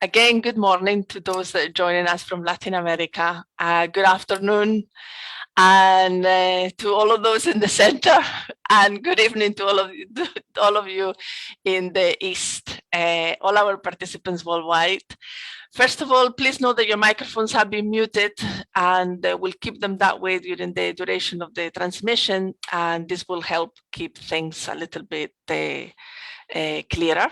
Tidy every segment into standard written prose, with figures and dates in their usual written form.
Again, good morning to those that are joining us from Latin America. Good afternoon, and to all of those in the center, and good evening to all of you in the East, all our participants worldwide. First of all, please know that your microphones have been muted, and we'll keep them that way during the duration of the transmission, and this will help keep things a little bit clearer.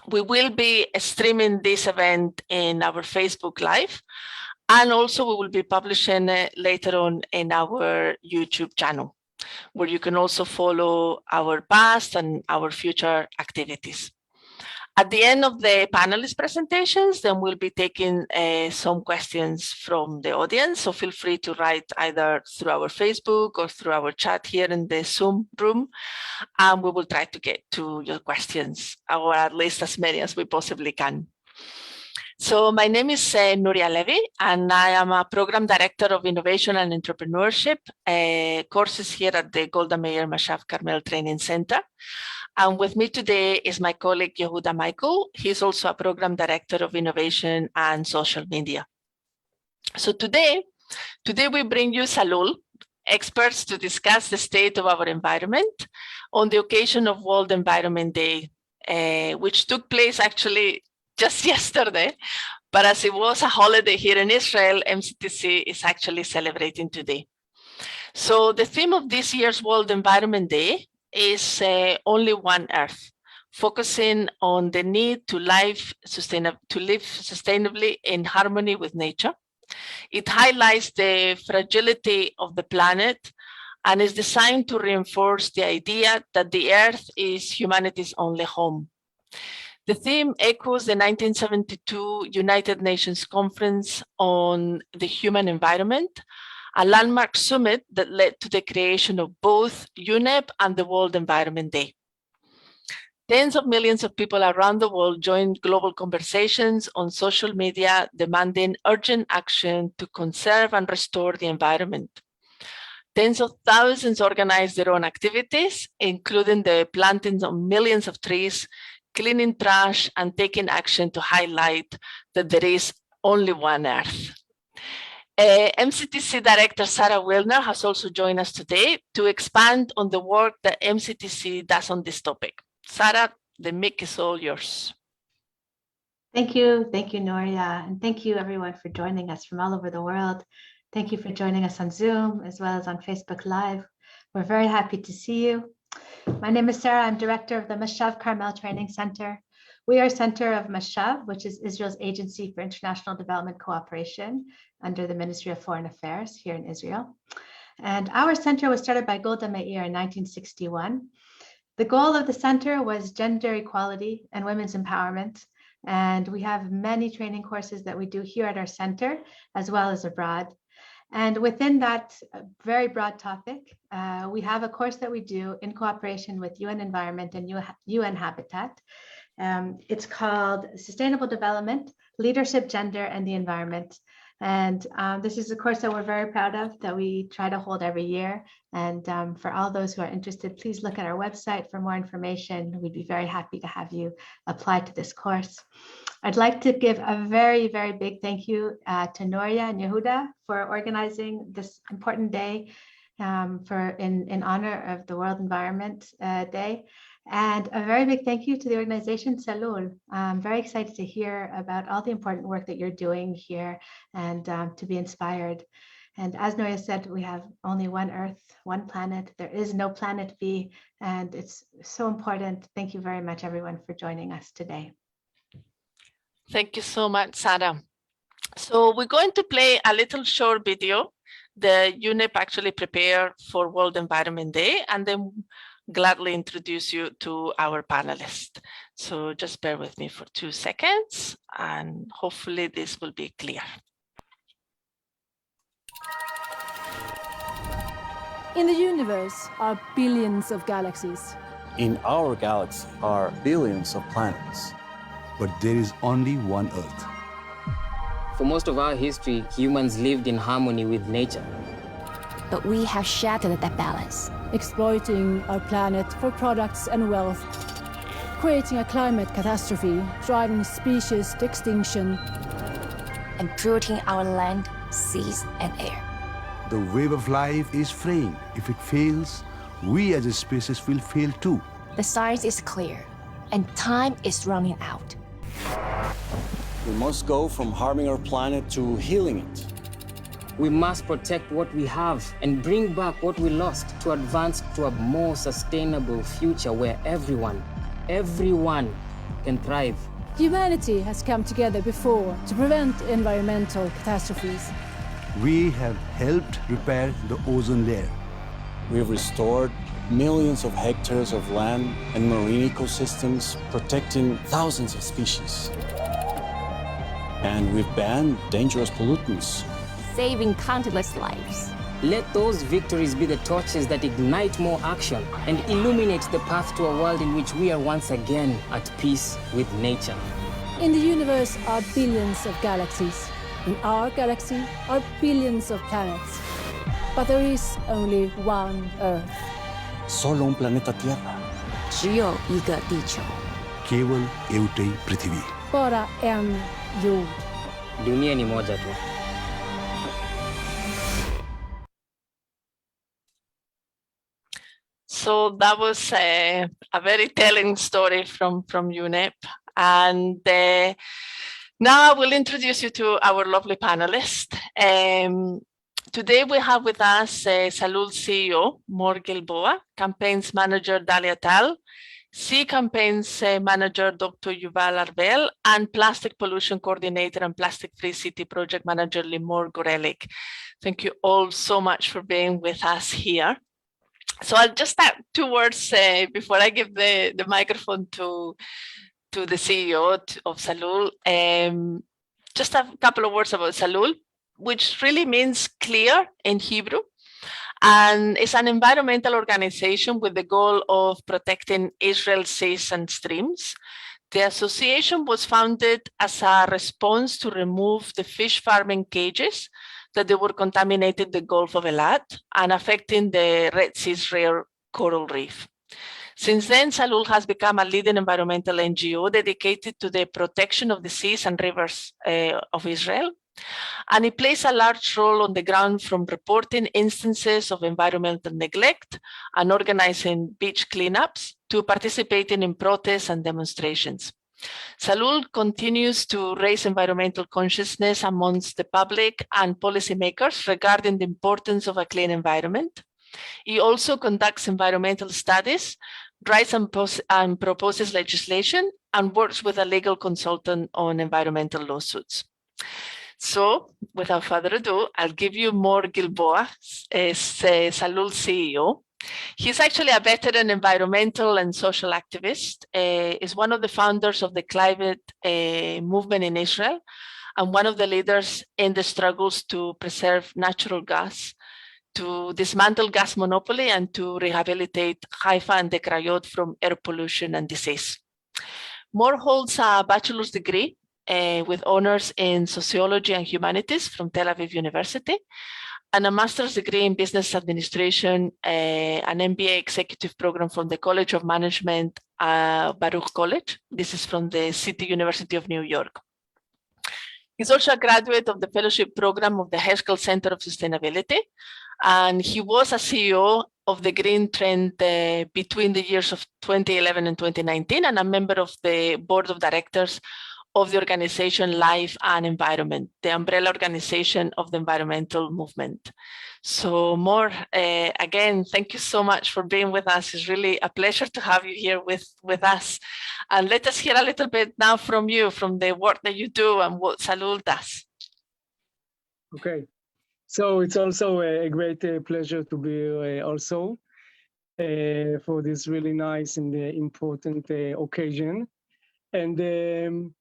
We will be streaming this event in our Facebook Live, and also we will be publishing it later on in our YouTube channel, where you can also follow our past and our future activities. At the end of the panelist presentations, then we'll be taking some questions from the audience. So feel free to write either through our Facebook or through our chat here in the Zoom room. And we will try to get to your questions, or at least as many as we possibly can. So my name is Nuria Levy, and I am a Program Director of Innovation and Entrepreneurship courses here at the Golda Meir Mashav Carmel Training Center. And with me today is my colleague, Yehuda Michael. He's also a Program Director of Innovation and Social Media. So today we bring you Salul, experts to discuss the state of our environment on the occasion of World Environment Day, which took place actually just yesterday. But as it was a holiday here in Israel, MCTC is actually celebrating today. So the theme of this year's World Environment Day is Only One Earth, focusing on the need to live sustainably in harmony with nature. It highlights the fragility of the planet and is designed to reinforce the idea that the Earth is humanity's only home. The theme echoes the 1972 United Nations Conference on the Human Environment, a landmark summit that led to the creation of both UNEP and the World Environment Day. Tens of millions of people around the world joined global conversations on social media demanding urgent action to conserve and restore the environment. Tens of thousands organized their own activities, including the planting of millions of trees, cleaning trash, and taking action to highlight that there is only one Earth. MCTC Director Sarah Wilner has also joined us today to expand on the work that MCTC does on this topic. Sarah, the mic is all yours. Thank you, Nuria, and thank you everyone for joining us from all over the world. Thank you for joining us on Zoom as well as on Facebook Live. We're very happy to see you. My name is Sarah. I'm director of the Mashav Carmel Training Center. We are a center of Mashav, which is Israel's Agency for International Development Cooperation under the Ministry of Foreign Affairs here in Israel. And our center was started by Golda Meir in 1961. The goal of the center was gender equality and women's empowerment. And we have many training courses that we do here at our center, as well as abroad. And within that very broad topic, we have a course that we do in cooperation with UN Environment and UN Habitat. It's called Sustainable Development, Leadership, Gender, and the Environment. And this is a course that we're very proud of, that we try to hold every year. And for all those who are interested, please look at our website for more information. We'd be very happy to have you apply to this course. I'd like to give a very, very big thank you to Nuria and Yehuda for organizing this important day in honor of the World Environment Day. And a very big thank you to the organization Salul. I'm very excited to hear about all the important work that you're doing here and to be inspired. And as Nuria said, we have only one Earth, one planet. There is no planet B, and it's so important. Thank you very much, everyone, for joining us today. Thank you so much, Sarah. So we're going to play a little short video that UNEP actually prepared for World Environment Day, and then gladly introduce you to our panelists. So just bear with me for 2 seconds, and hopefully this will be clear. In the universe are billions of galaxies. In our galaxy are billions of planets. But there is only one Earth. For most of our history, humans lived in harmony with nature. But we have shattered that balance. Exploiting our planet for products and wealth. creating a climate catastrophe, driving species to extinction. and polluting our land, seas, and air. The web of life is fraying. If it fails, we as a species will fail too. The science is clear, and time is running out. We must go from harming our planet to healing it. We must protect what we have and bring back what we lost to advance to a more sustainable future where everyone can thrive. Humanity has come together before to prevent environmental catastrophes. We have helped repair the ozone layer. We have restored millions of hectares of land and marine ecosystems, protecting thousands of species. And we've banned dangerous pollutants. Saving countless lives. Let those victories be the torches that ignite more action and illuminate the path to a world in which we are once again at peace with nature. In the universe are billions of galaxies. In our galaxy are billions of planets. But there is only one Earth. Solo un planeta Tierra. 只有一个地球。 Keval एउटै पृथ्वी. Bara en jord. Dunia ni moja tu. So that was a very telling story from UNEP. And now I will introduce you to our lovely panelists. Today we have with us Salul CEO, Mor Gilboa, Campaigns Manager, Dalia Tal, Sea Campaigns Manager, Dr. Yuval Arvel, and Plastic Pollution Coordinator and Plastic Free City Project Manager, Limor Gorelik. Thank you all so much for being with us here. So I'll just add 2 words before I give the microphone to the CEO of Salul. Just a couple of words about Salul, which really means clear in Hebrew. And it's an environmental organization with the goal of protecting Israel's seas and streams. The association was founded as a response to remove the fish farming cages that they were contaminating the Gulf of Eilat and affecting the Red Sea's rare coral reef. Since then, Salul has become a leading environmental NGO dedicated to the protection of the seas and rivers of Israel. And it plays a large role on the ground, from reporting instances of environmental neglect and organizing beach cleanups to participating in protests and demonstrations. Salul continues to raise environmental consciousness amongst the public and policymakers regarding the importance of a clean environment. He also conducts environmental studies, writes and proposes legislation, and works with a legal consultant on environmental lawsuits. So, without further ado, I'll give you Mor Gilboa, as Salul CEO. He's actually a veteran environmental and social activist. Is one of the founders of the climate movement in Israel, and one of the leaders in the struggles to preserve natural gas, to dismantle gas monopoly, and to rehabilitate Haifa and the Krayot from air pollution and disease. Mor holds a bachelor's degree with honors in sociology and humanities from Tel Aviv University, and a master's degree in business administration, an MBA executive program from the College of Management, Baruch College. This is from the City University of New York. He's also a graduate of the fellowship program of the Hershkel Center of Sustainability, and he was a CEO of the Green Trend between the years of 2011 and 2019, and a member of the board of directors of the organization Life and Environment, the umbrella organization of the environmental movement. So Mor, again, thank you so much for being with us. It's really a pleasure to have you here with us. And let us hear a little bit now from you, from the work that you do and what Salul does. Okay, so it's also a great pleasure to be here also for this really nice and important occasion. And the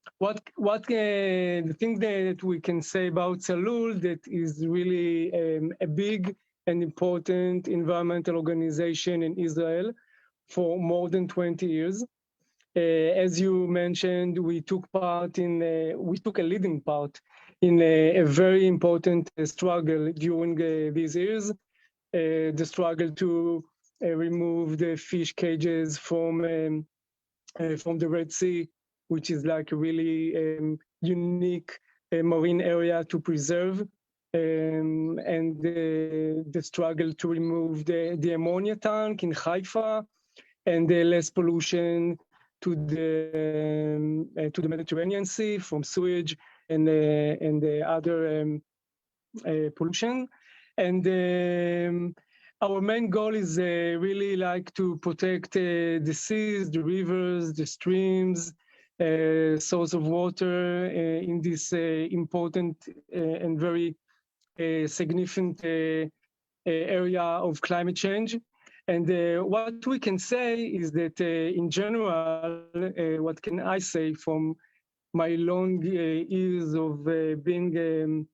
thing that we can say about Salul that is really a big and important environmental organization in Israel for more than 20 years. As you mentioned, we took a leading part in a very important struggle during these years, the struggle to remove the fish cages from from the Red Sea, which is like a really unique marine area to preserve, and the struggle to remove the ammonia tank in Haifa, and the less pollution to the Mediterranean Sea from sewage and the other pollution. And our main goal is really like to protect the seas, the rivers, the streams, source of water in this important and very significant area of climate change. And what we can say is that in general, what can I say from my long years of being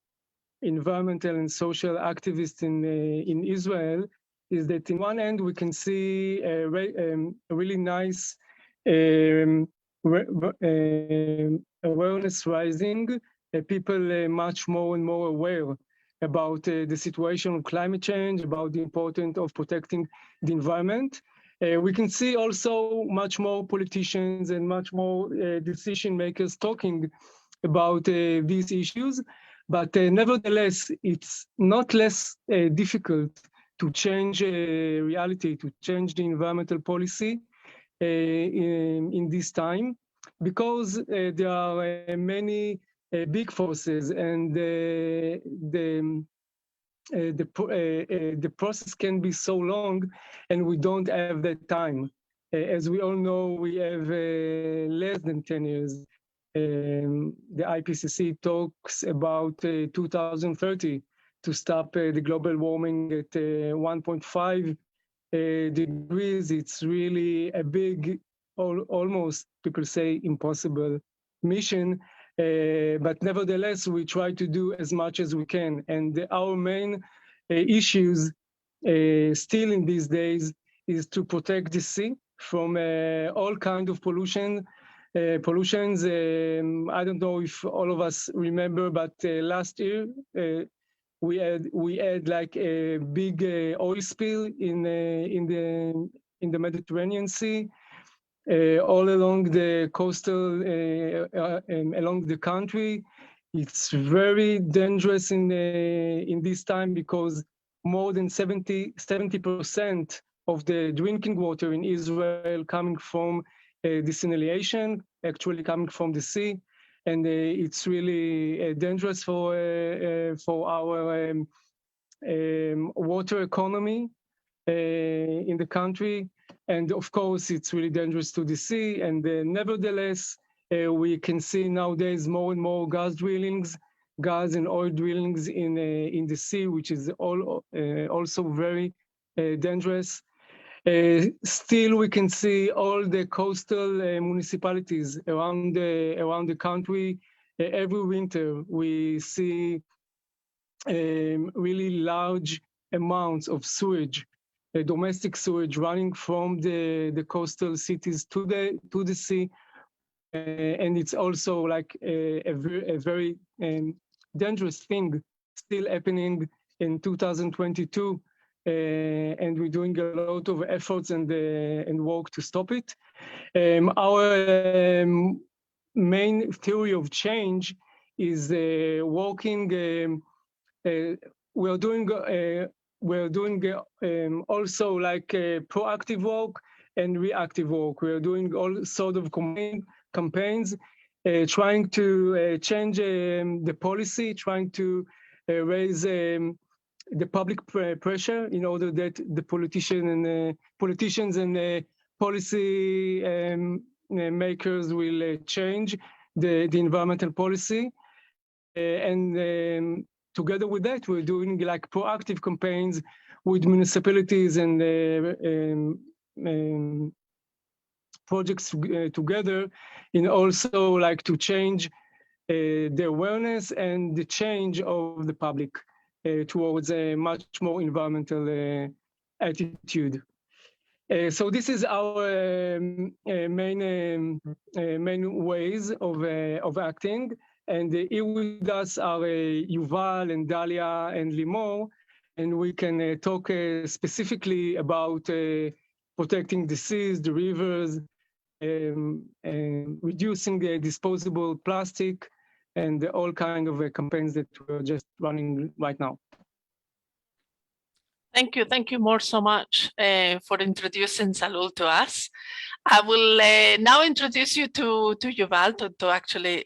environmental and social activist in Israel, is that in one end we can see a really nice awareness rising, people much more and more aware about the situation of climate change, about the importance of protecting the environment. We can see also much more politicians and much more decision makers talking about these issues. But nevertheless, it's not less difficult to change reality, to change the environmental policy in this time, because there are many big forces, and the process can be so long, and we don't have that time. As we all know, we have less than 10 years. The IPCC talks about 2030 to stop the global warming at 1.5 degrees. It's really a big, almost people say impossible mission, but nevertheless, we try to do as much as we can. And our main issues still in these days is to protect the sea from all kinds of pollutions. I don't know if all of us remember, but last year we had like a big oil spill in the Mediterranean Sea, all along the coastal along the country. It's very dangerous in this time, because more than 70% of the drinking water in Israel coming from desalination, actually coming from the sea, and it's really dangerous for our water economy in the country. And of course, it's really dangerous to the sea. And nevertheless, we can see nowadays more and more gas and oil drillings in the sea, which is also very dangerous. Still, we can see all the coastal municipalities around the country. Every winter, we see really large amounts of sewage, domestic sewage, running from the coastal cities to the sea, and it's also like a very dangerous thing still happening in 2022. And we're doing a lot of efforts and work to stop it. Our main theory of change is working. We're doing also like proactive work and reactive work. We're doing all sort of campaigns, trying to change the policy, trying to raise the public pressure in order that the politicians and policy makers will change the environmental policy. And together with that, we're doing like proactive campaigns with municipalities and projects together, in also like to change the awareness and the change of the public towards a much more environmental attitude. So this is our main ways of acting. And here with us are Yuval and Dalia and Limor, and we can talk specifically about protecting the seas, the rivers, reducing the disposable plastic, and all kind of campaigns that we're just running right now. Thank you more so much for introducing Salul to us. I will now introduce you to Yuval, to actually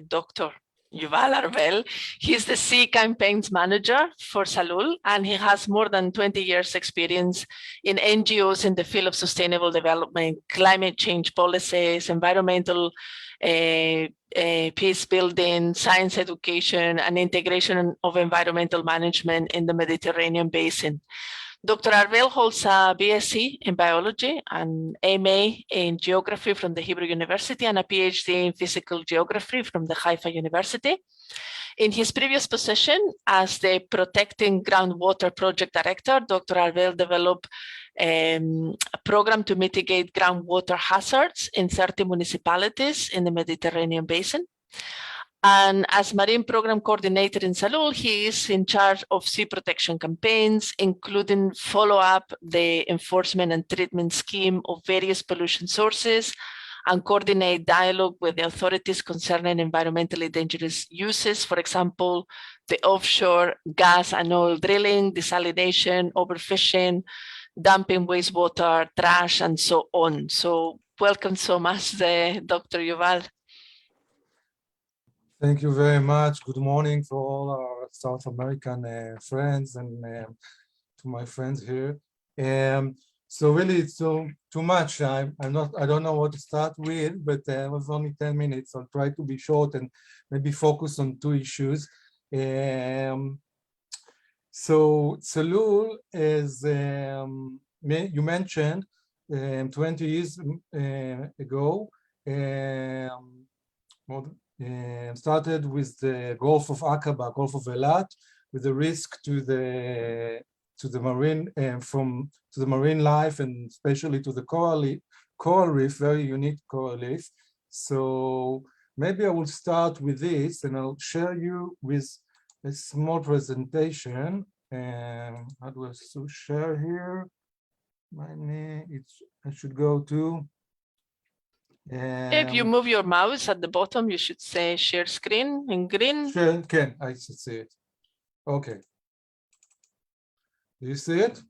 Dr. Yuval Arvel. He's the C Campaigns Manager for Salul, and he has more than 20 years experience in NGOs in the field of sustainable development, climate change policies, environmental peace building, science education, and integration of environmental management in the Mediterranean basin. Dr. Arvel holds a BSc in biology, an MA in geography from the Hebrew University, and a PhD in physical geography from the Haifa University. In his previous position as the Protecting Groundwater Project Director, Dr. Arvel developed a program to mitigate groundwater hazards in 30 municipalities in the Mediterranean basin. And as Marine Program Coordinator in Salul, he is in charge of sea protection campaigns, including follow-up the enforcement and treatment scheme of various pollution sources, and coordinate dialogue with the authorities concerning environmentally dangerous uses, for example, the offshore gas and oil drilling, desalination, overfishing, dumping wastewater, trash, and so on. So welcome so much, Dr. Yuval. Thank you very much. Good morning for all our South American friends and to my friends here. So really, it's too much. I don't know what to start with, but it was only 10 minutes. I'll try to be short and maybe focus on two issues. So Salul is, you mentioned 20 years ago, started with the Gulf of Aqaba, Gulf of Eilat, with the risk to the marine to the marine life, and especially to the coral reef, very unique coral reef. So maybe I will start with this, and I'll share you with a small presentation. How do I share here? I should go to. If you move your mouse at the bottom, you should say share screen in green. Sure, I should see it. Okay. Do you see it?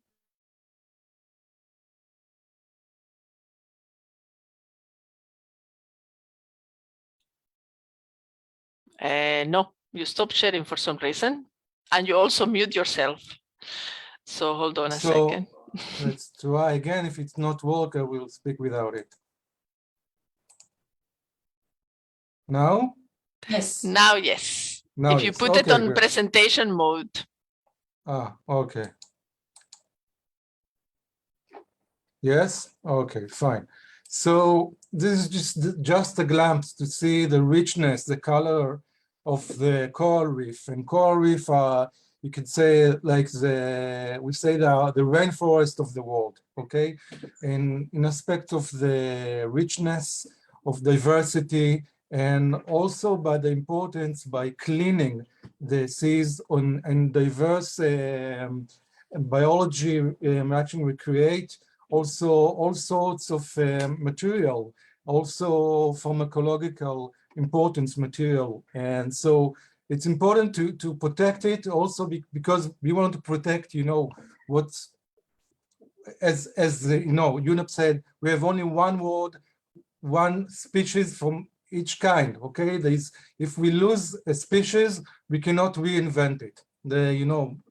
No, you stopped sharing for some reason, and you also mute yourself. So hold on a second. Let's try again. If it's not work, I will speak without it. Now? Yes. Now, yes. Now, if you put it on presentation mode. Ah, okay. Yes? Okay, fine. So this is just a glimpse to see the richness, the color of the coral reef. And coral reef are, you could say, like the rainforest of the world, okay? And in aspect of the richness, of diversity, and also by the importance by cleaning the seas and diverse biology actually we create also all sorts of material, also pharmacological importance material. And so it's important to protect it also because we want to protect, what's, as UNEP said, we have only one world, one species from each kind, okay? If we lose a species, we cannot reinvent it.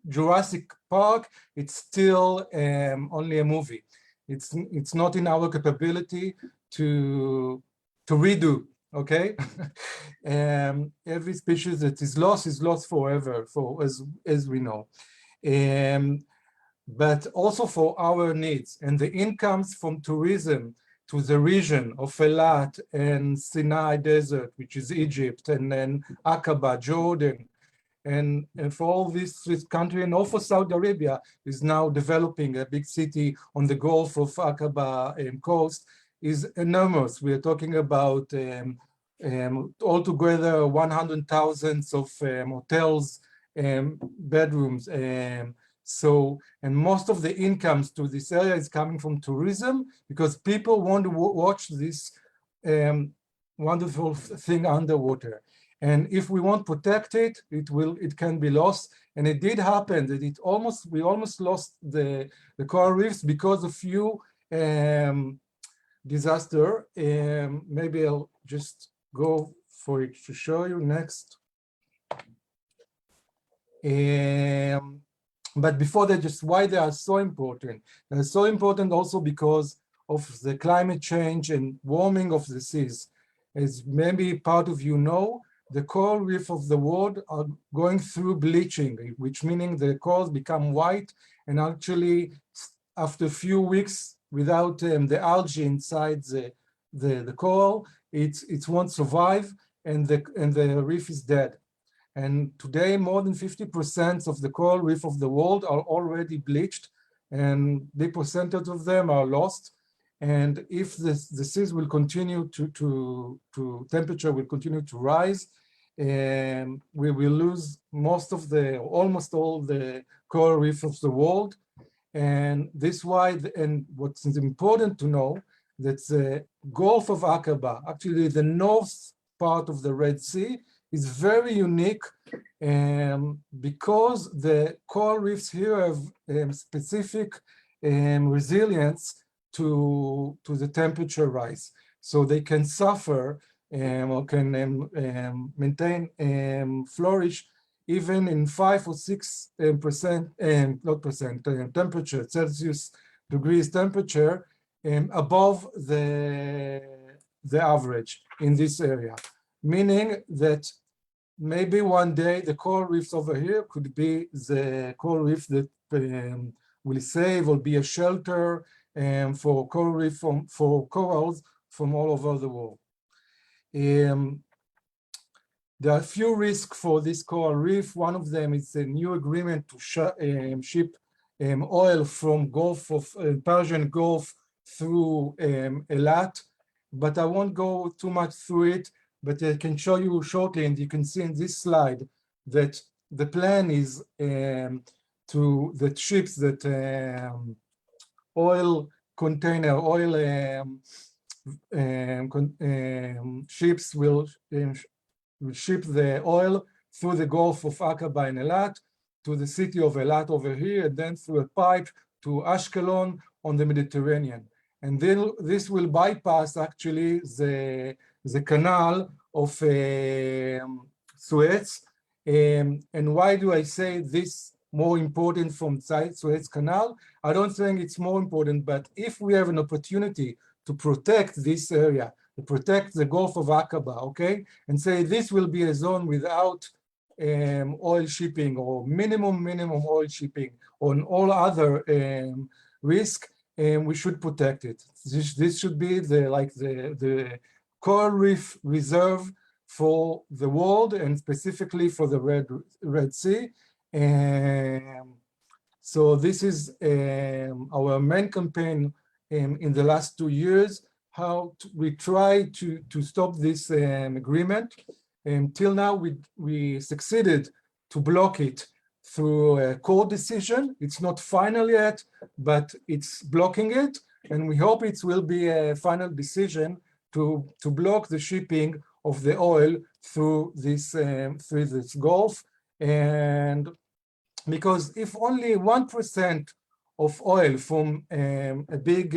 Jurassic Park, it's still only a movie. It's not in our capability to redo, okay? Every species that is lost forever, as we know. But also for our needs, and the incomes from tourism to the region of Eilat and Sinai Desert, which is Egypt, and then Aqaba, Jordan, and for all this country, and also Saudi Arabia is now developing a big city on the Gulf of Aqaba coast, is enormous. We are talking about altogether 100,000 of hotels, bedrooms, and most of the incomes to this area is coming from tourism because people want to watch this wonderful thing underwater. And if we won't protect it, it can be lost. And it did happen that we almost lost the coral reefs because of few disaster. Maybe I'll just go for it to show you next. But before that, just why they are so important. They're so important also because of the climate change and warming of the seas. As maybe part of you know, the coral reef of the world are going through bleaching, which meaning the corals become white, and actually after a few weeks without the algae inside the coral, it won't survive, and the reef is dead. And today, more than 50% of the coral reef of the world are already bleached, and big percentage of them are lost. And if the seas will continue to temperature will continue to rise, we will lose almost all the coral reef of the world. And this why, and what's important to know, that the Gulf of Aqaba, actually the north part of the Red Sea, is very unique because the coral reefs here have specific resilience to the temperature rise. So they can suffer or can maintain, flourish even in 5 or 6% temperature, Celsius degrees temperature above the average in this area. Meaning that maybe one day the coral reefs over here could be the coral reef that will save or be a shelter for coral reef for corals from all over the world. There are a few risks for this coral reef. One of them is a new agreement to ship oil from Persian Gulf through Eilat, but I won't go too much through it. But I can show you shortly, and you can see in this slide that the plan is that ships that ships will ship the oil through the Gulf of Aqaba and Eilat to the city of Eilat over here, and then through a pipe to Ashkelon on the Mediterranean. And then this will bypass actually the canal of Suez. And why do I say this more important from Suez Canal? I don't think it's more important, but if we have an opportunity to protect this area, to protect the Gulf of Aqaba, okay, and say this will be a zone without oil shipping or minimum oil shipping on all other risk, we should protect it. This should be the coral reef reserve for the world and specifically for the Red Sea. So this is our main campaign in the last 2 years, how we try to stop this agreement. Till now, we succeeded to block it through a court decision. It's not final yet, but it's blocking it. And we hope it will be a final decision to block the shipping of the oil through this Gulf. And because if only 1% of oil from a big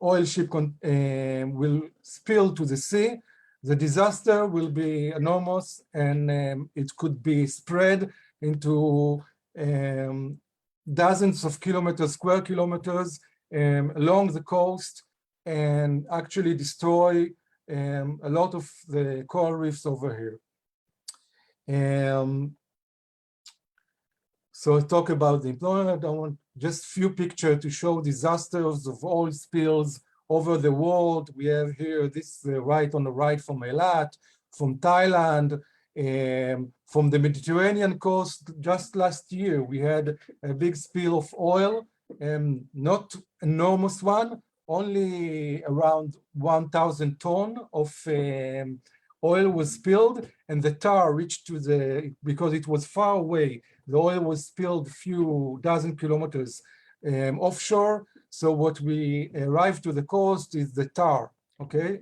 oil ship will spill to the sea, the disaster will be enormous, and it could be spread into dozens of square kilometers along the coast, and actually destroy a lot of the coral reefs over here. So talk about the employment. I want just a few pictures to show disasters of oil spills over the world. We have here this right on the right from Eilat, from Thailand, from the Mediterranean coast. Just last year, we had a big spill of oil, not enormous one, only around 1,000 tons of oil was spilled, and the tar reached to because it was far away, the oil was spilled a few dozen kilometers offshore. So what we arrive to the coast is the tar, okay?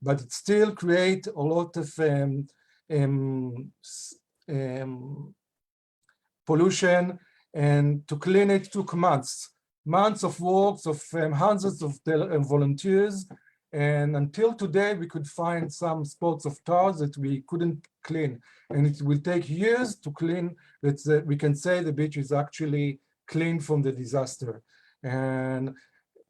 But it still creates a lot of pollution, and to clean it took months of work of hundreds of volunteers. And until today, we could find some spots of tar that we couldn't clean. And it will take years to clean that we can say the beach is actually clean from the disaster. And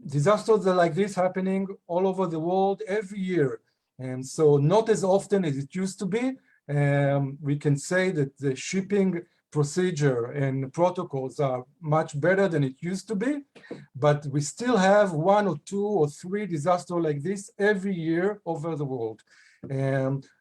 disasters are like this happening all over the world every year. And so not as often as it used to be. We can say that the shipping procedure and protocols are much better than it used to be, but we still have 1 or 2 or 3 disasters like this every year over the world.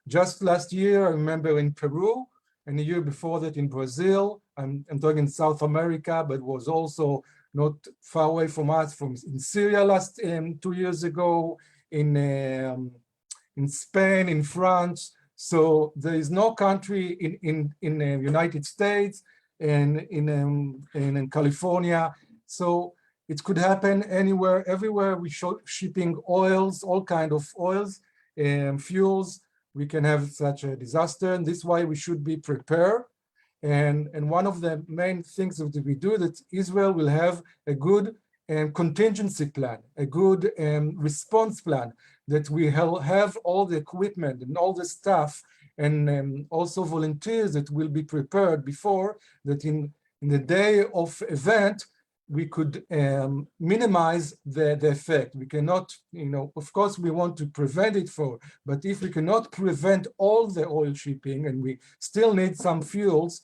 Just last year, I remember in Peru, and the year before that in Brazil. I'm talking South America, but was also not far away from us, in Syria last 2 years ago, in Spain, in France. So there is no country in the United States and in California. So it could happen anywhere, everywhere. We shipping oils, all kind of oils and fuels. We can have such a disaster, and this is why we should be prepared. And one of the main things that we do, that Israel will have a good contingency plan, a good response plan, that we have all the equipment and all the staff and also volunteers that will be prepared before, that in the day of event, we could minimize the effect. We cannot, of course we want to prevent it but if we cannot prevent all the oil shipping and we still need some fuels,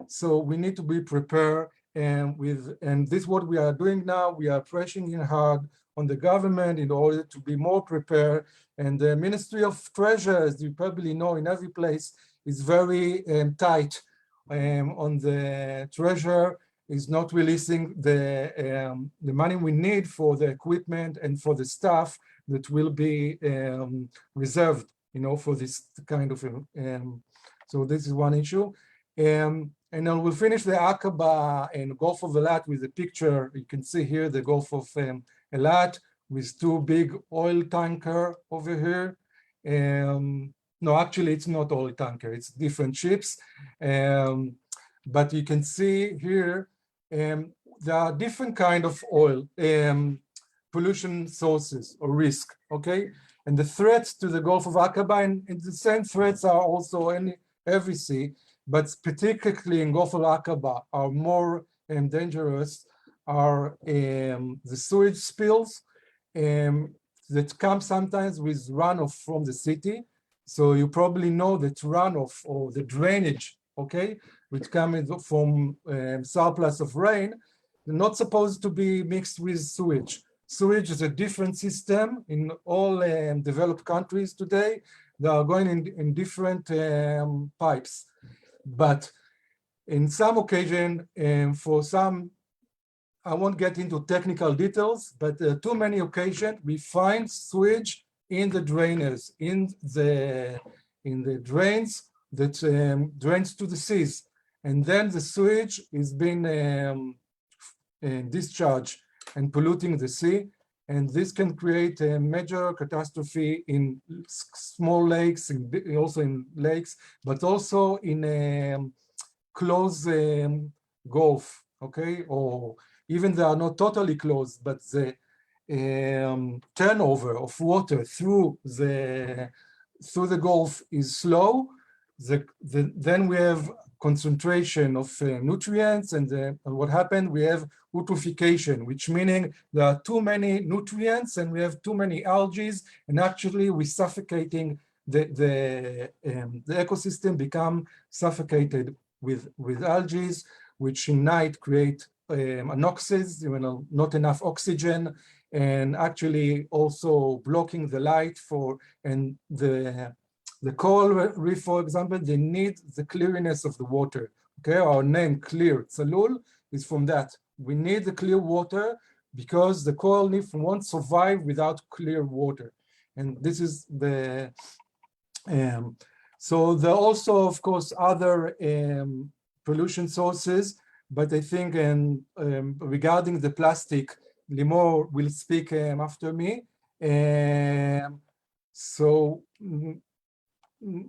so we need to be prepared. And this is what we are doing now. We are pressing hard on the government in order to be more prepared. And the Ministry of Treasury, as you probably know, in every place is very tight on the treasurer, is not releasing the money we need for the equipment and for the staff that will be reserved, for this kind of, so this is one issue. And then we'll finish the Aqaba and Gulf of Eilat with a picture. You can see here the Gulf of Eilat with 2 big oil tanker over here. No, actually it's not oil tanker, it's different ships. But you can see here, there are different kind of oil pollution sources or risk, okay? And the threats to the Gulf of Aqaba, and the same threats are also in every sea, but particularly in Gulf of Aqaba are more dangerous are the sewage spills that come sometimes with runoff from the city. So you probably know that runoff or the drainage, okay, which comes from surplus of rain, they're not supposed to be mixed with sewage. Sewage is a different system in all developed countries today. They are going in different pipes. But in some occasion, for some, I won't get into technical details, but too many occasions we find sewage in the drainers, in the drains that drains to the seas, and then the sewage is being discharged and polluting the sea, and this can create a major catastrophe in small lakes, and also in lakes, but also in closed Gulf, okay? Or even they are not totally closed, but the turnover of water through the Gulf is slow. Then we have concentration of nutrients, and what happened, we have eutrophication, which meaning there are too many nutrients and we have too many algae, and actually we're suffocating the ecosystem, become suffocated with algae, which in night create anoxis, not enough oxygen, and actually also blocking the light and the coral reef, for example, they need the clearness of the water. Okay, our name Clear Tzalul is from that. We need the clear water because the coral reef won't survive without clear water. And this is the, so there are also, of course, other pollution sources but I think regarding the plastic, Limor will speak after me. So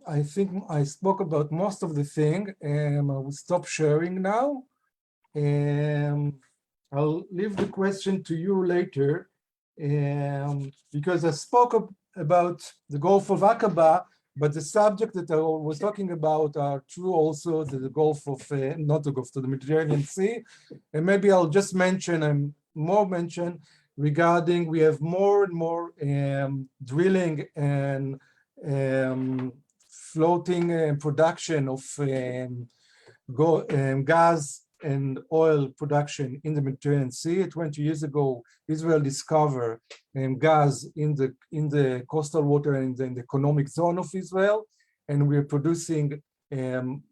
I think I spoke about most of the thing, and I will stop sharing now. I'll leave the question to you later, because I spoke about the Gulf of Aqaba, but the subject that I was talking about are true also to the Gulf of, not the Gulf, to the Mediterranean Sea. And maybe I'll just mention, regarding, we have more and more drilling and floating production of gas and oil production in the Mediterranean Sea. 20 years ago, Israel discovered gas in the coastal water and in the economic zone of Israel, and we're producing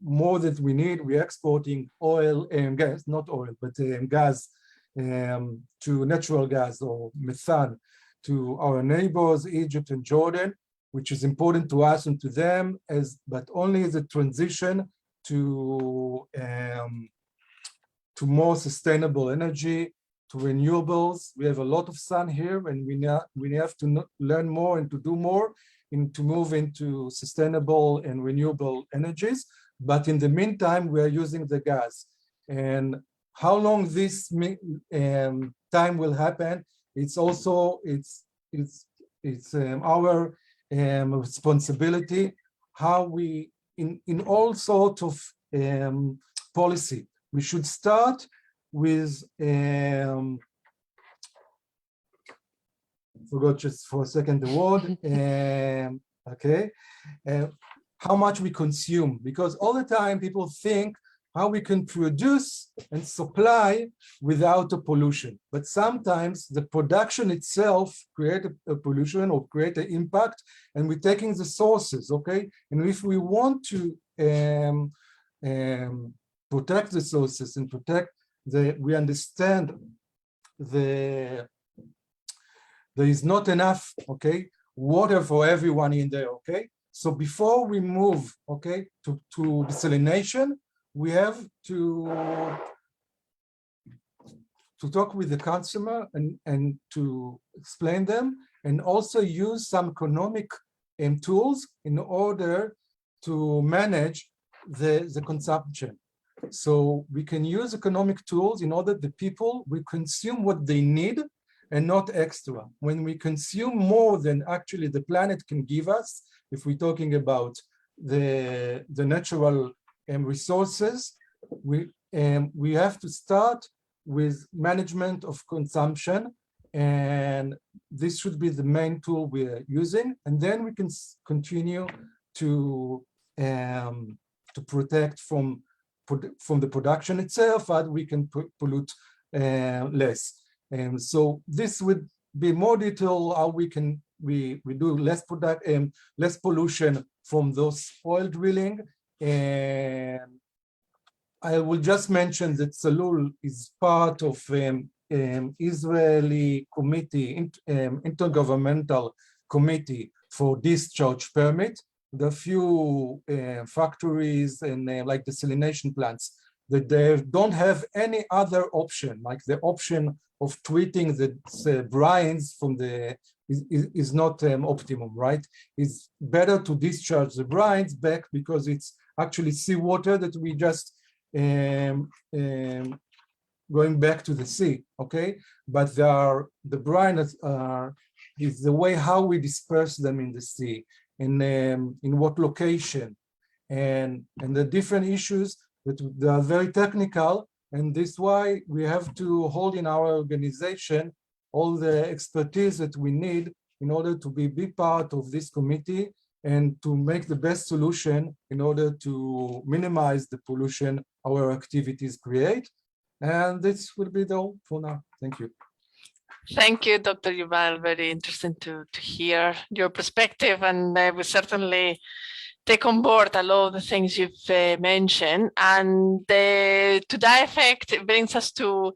more than we need. We're exporting oil and gas, not oil, but gas to natural gas or methane to our neighbors, Egypt and Jordan, which is important to us and to them, but only as a transition to more sustainable energy, to renewables. We have a lot of sun here, and we have to learn more and to do more and to move into sustainable and renewable energies. But in the meantime, we are using the gas. And how long this time will happen, it's also our responsibility, how we, in all sorts of policy. We should start with, forgot just for a second the word, okay, how much we consume, because all the time people think how we can produce and supply without a pollution. But sometimes the production itself create a pollution or create an impact, and we're taking the sources, okay? And if we want to protect the sources and we understand there is not enough, okay, water for everyone in there, okay? So before we move, okay, to desalination, we have to talk with the consumer and to explain them, and also use some economic tools in order to manage the consumption. So we can use economic tools in order the people will consume what they need and not extra. When we consume more than actually the planet can give us, if we're talking about the natural resources, we have to start with management of consumption, and this should be the main tool we are using, and then we can continue to protect from the production itself, but we can pollute less. And so this would be more detail how we do less pollution from those oil drilling. And I will just mention that Tzalul is part of Israeli committee, intergovernmental committee for discharge permit. There are few factories and like desalination plants that they don't have any other option, like the option of treating the brines from the is not optimum, right? It's better to discharge the brines back because it's actually seawater that we just going back to the sea, okay? But the brine is the way how we disperse them in the sea, and in what location, and the different issues that they are very technical, and this is why we have to hold in our organization all the expertise that we need in order to be part of this committee and to make the best solution in order to minimize the pollution our activities create. And this will be all for now. Thank you. Thank you, Dr. Yuval. Very interesting to hear your perspective, and we certainly take on board a lot of the things you've mentioned. And to that effect, it brings us to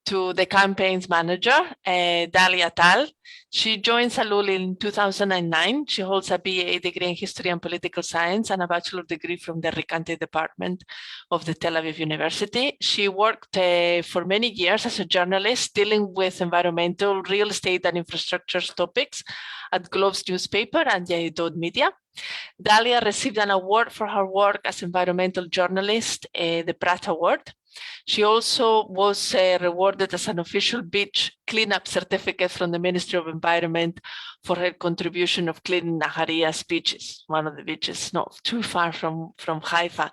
to the campaigns manager, Dalia Tal. She joined Salul in 2009. She holds a BA degree in History and Political Science and a bachelor degree from the Rikante Department of the Tel Aviv University. She worked for many years as a journalist dealing with environmental, real estate, and infrastructure topics at Globes newspaper and Yedod Media. Dalia received an award for her work as environmental journalist, the Pratt Award. She also was rewarded as an official beach cleanup certificate from the Ministry of Environment for her contribution of cleaning Nahariya's beaches, one of the beaches not too far from Haifa.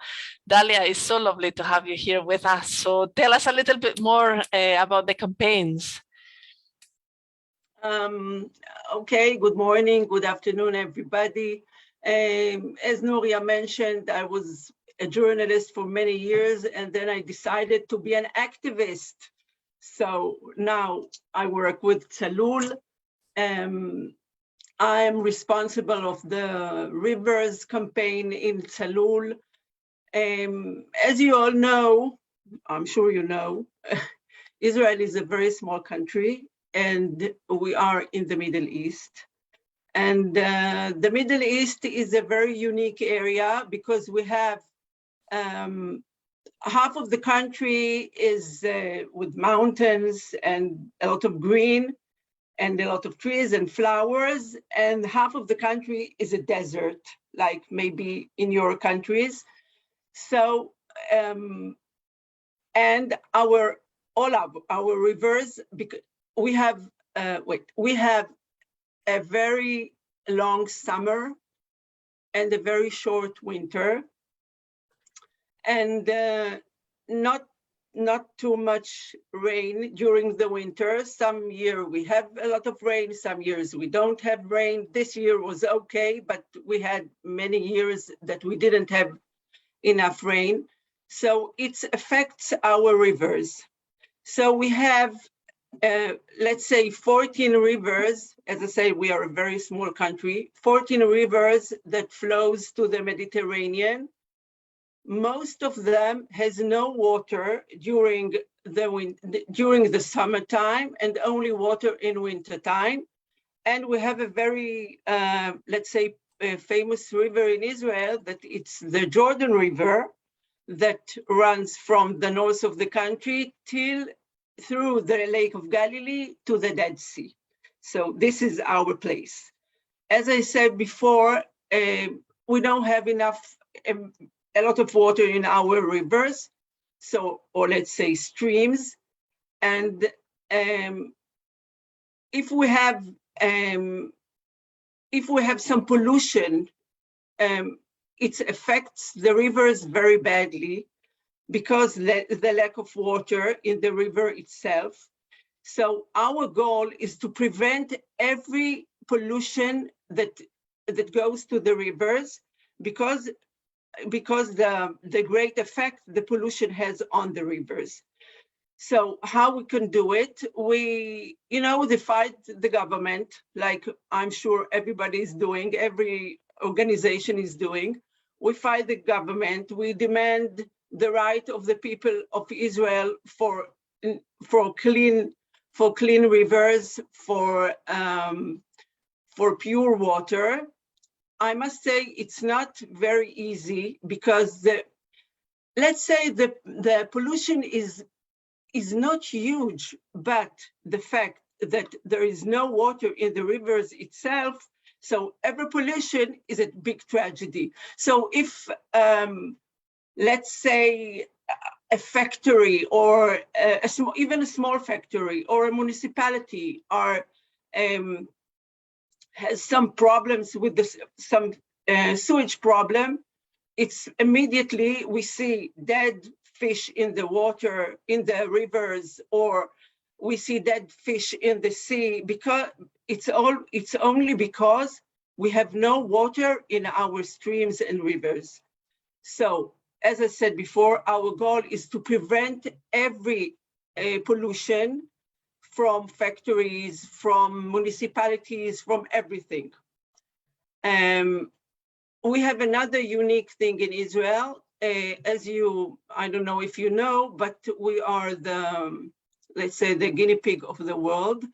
Dalia, it's so lovely to have you here with us. So tell us a little bit more about the campaigns. Okay, good morning, good afternoon, everybody. As Nuria mentioned, I was a journalist for many years, and then I decided to be an activist. So now I work with Salul. I am responsible of the Rivers campaign in Salul. As you all know, I'm sure you know, Israel is a very small country, and we are in the Middle East. And the Middle East is a very unique area because we have half of the country is with mountains and a lot of green and a lot of trees and flowers, and half of the country is a desert, like maybe in your countries. So, and all of our rivers, because we have a very long summer and a very short winter, and not too much rain during the winter. Some year we have a lot of rain, some years we don't have rain. This year was okay, but we had many years that we didn't have enough rain. So it affects our rivers. So we have let's say 14 rivers. As I say, we are a very small country, 14 rivers that flows to the Mediterranean. Most of them has no water during the summertime and only water in wintertime. And we have a very, let's say, famous river in Israel that it's the Jordan River that runs from the north of the country through the Lake of Galilee to the Dead Sea. So this is our place. As I said before, we don't have enough, a lot of water in our rivers, so, or let's say streams. And if we have some pollution, it affects the rivers very badly, because the lack of water in the river itself. So our goal is to prevent every pollution that goes to the rivers, because the great effect the pollution has on the rivers. So how we can do it? We, fight the government, like I'm sure everybody is doing, every organization is doing. We fight the government, we demand the right of the people of Israel for clean rivers, for pure water. I must say it's not very easy, because let's say the pollution is not huge, but the fact that there is no water in the rivers itself, so every pollution is a big tragedy. So if let's say a factory or even a small factory or a municipality has some problems with some sewage problem, it's immediately we see dead fish in the water, in the rivers, or we see dead fish in the sea, because it's only because we have no water in our streams and rivers. So, as I said before, our goal is to prevent every pollution from factories, from municipalities, from everything. We have another unique thing in Israel. I don't know if you know, but we are let's say, the guinea pig of the world.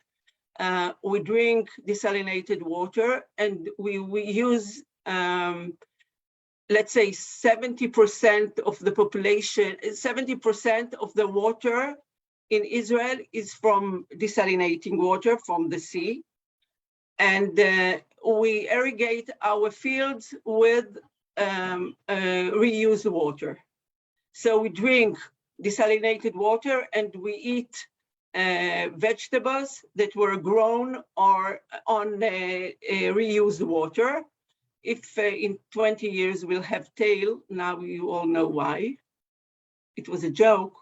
We drink desalinated water, and we use, let's say, 70% of the population, 70% of the water in Israel is from desalinating water from the sea. And we irrigate our fields with reused water. So we drink desalinated water and we eat vegetables that were grown or on reused water. If in 20 years we'll have tail, now you all know why. It was a joke.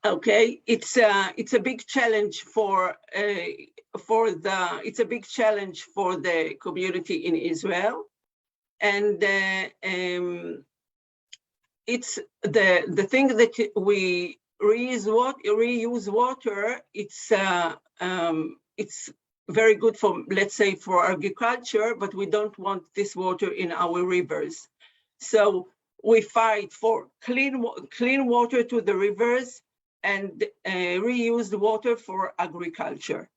Okay, it's a big challenge for the community in Israel, and it's the thing that we reuse water. It's very good for, let's say, for agriculture, but we don't want this water in our rivers. So we fight for clean water to the rivers and reused water for agriculture.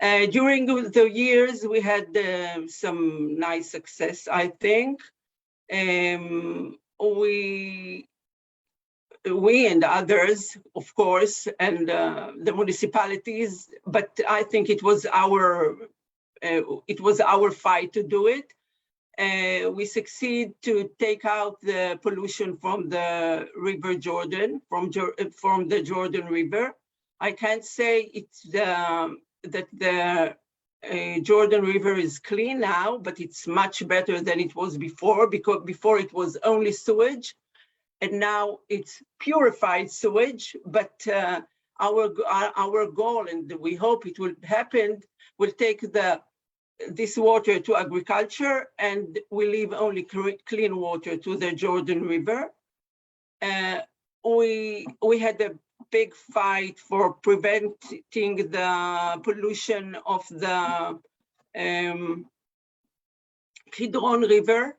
During the years, we had some nice success, I think. We and others, of course, and the municipalities, but I think it was our fight to do it. We succeed to take out the pollution from the River Jordan, from the Jordan River. I can't say it's that the Jordan River is clean now, but it's much better than it was before, because before it was only sewage, and now it's purified sewage. But our goal, and we hope it will happen, will take this water to agriculture, and we leave only clean water to the Jordan River. We had a big fight for preventing the pollution of the Kidron River,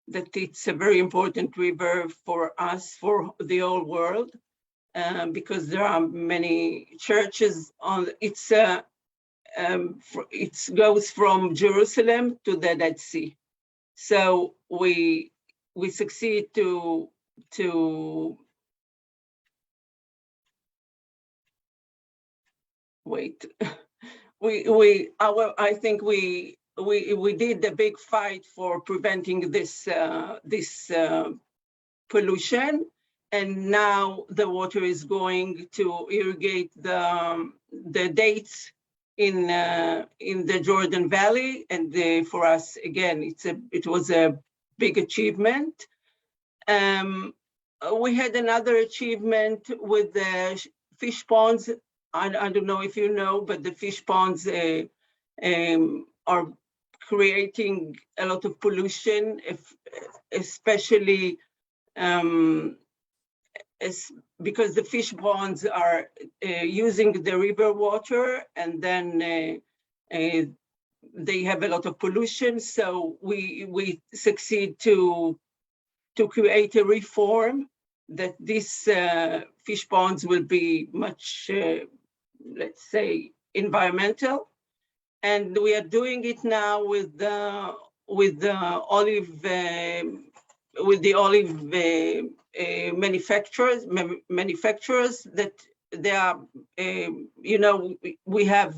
that it's a very important river for us, for the whole world, because there are many churches on it goes from Jerusalem to the Dead Sea. So we succeed to wait. I think we did a big fight for preventing this pollution, and now the water is going to irrigate the dates in the Jordan Valley, and for us again, it was a big achievement. We had another achievement with the fish ponds. I don't know if you know, but the fish ponds are creating a lot of pollution, especially because the fish ponds are using the river water, and then they have a lot of pollution. So we succeed to create a reform that these fish ponds will be much, let's say, environmental. And we are doing it now with the olive manufacturers that they are, we have,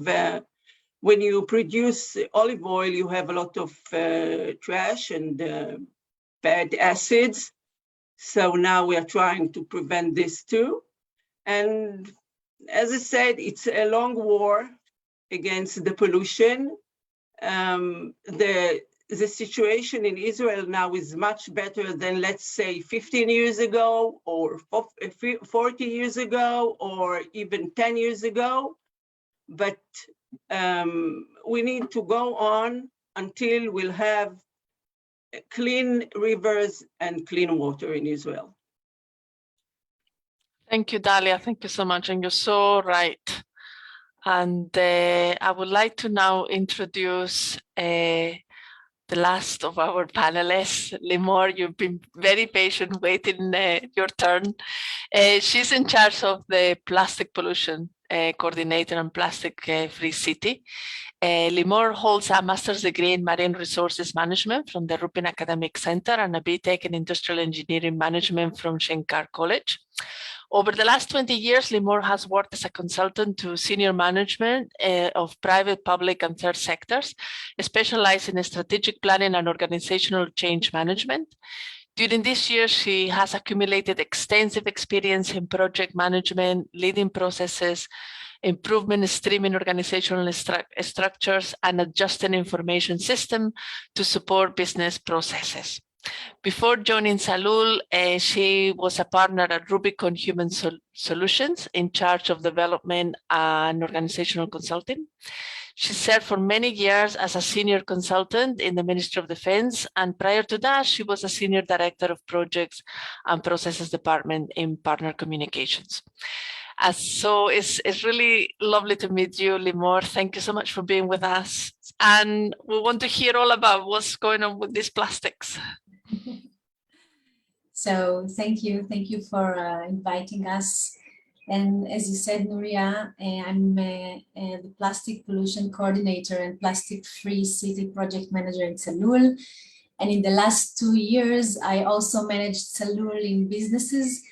when you produce olive oil, you have a lot of trash and bad acids. So now we are trying to prevent this too. And as I said, it's a long war against the pollution. The situation in Israel now is much better than, let's say, 15 years ago, or 40 years ago, or even 10 years ago. But we need to go on until we'll have clean rivers and clean water in Israel. Thank you, Dalia. Thank you so much. And you're so right. And I would like to now introduce the last of our panelists. Limor, you've been very patient waiting your turn. She's in charge of the plastic pollution coordinator and plastic free city. Limor holds a master's degree in marine resources management from the Rupin Academic Center and a BTech in industrial engineering management from Shenkar College. Over the last 20 years, Limor has worked as a consultant to senior management of private, public, and third sectors, specializing in strategic planning and organizational change management. During this year, she has accumulated extensive experience in project management, leading processes, improvement streaming organizational structures, and adjusting information system to support business processes. Before joining Salul, she was a partner at Rubicon Human Solutions in charge of development and organizational consulting. She served for many years as a senior consultant in the Ministry of Defense, and prior to that, she was a senior director of projects and processes department in Partner Communications. So it's really lovely to meet you, Limor. Thank you so much for being with us. And we want to hear all about what's going on with these plastics. So thank you for inviting us. And as you said, Nuria, I'm the Plastic Pollution Coordinator and Plastic Free City Project Manager in Salul. And in the last 2 years, I also managed Salul in Businesses,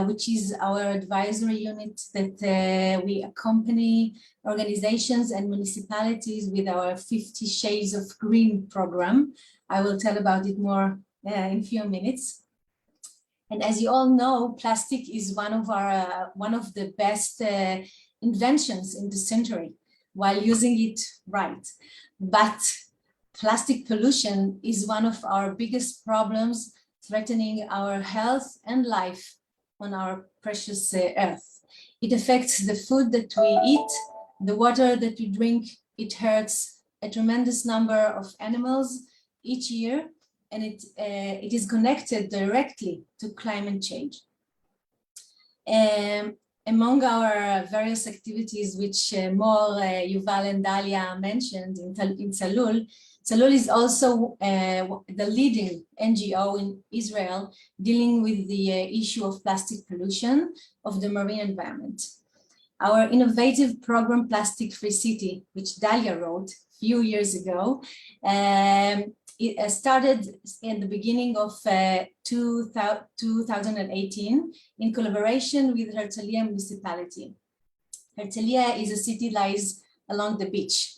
which is our advisory unit that we accompany organizations and municipalities with our 50 Shades of Green program. I will tell about it more in a few minutes. And as you all know, plastic is one of the best inventions in the century while using it right. But plastic pollution is one of our biggest problems, threatening our health and life on our precious earth. It affects the food that we eat, the water that we drink. It hurts a tremendous number of animals each year, and it is connected directly to climate change. Among our various activities, which Mor, Yuval, and Dalia mentioned in Salul, Salul is also the leading NGO in Israel dealing with the issue of plastic pollution of the marine environment. Our innovative program, Plastic Free City, which Dalia wrote a few years ago, it started in the beginning of 2018 in collaboration with Herzliya municipality. Herzliya is a city lies along the beach.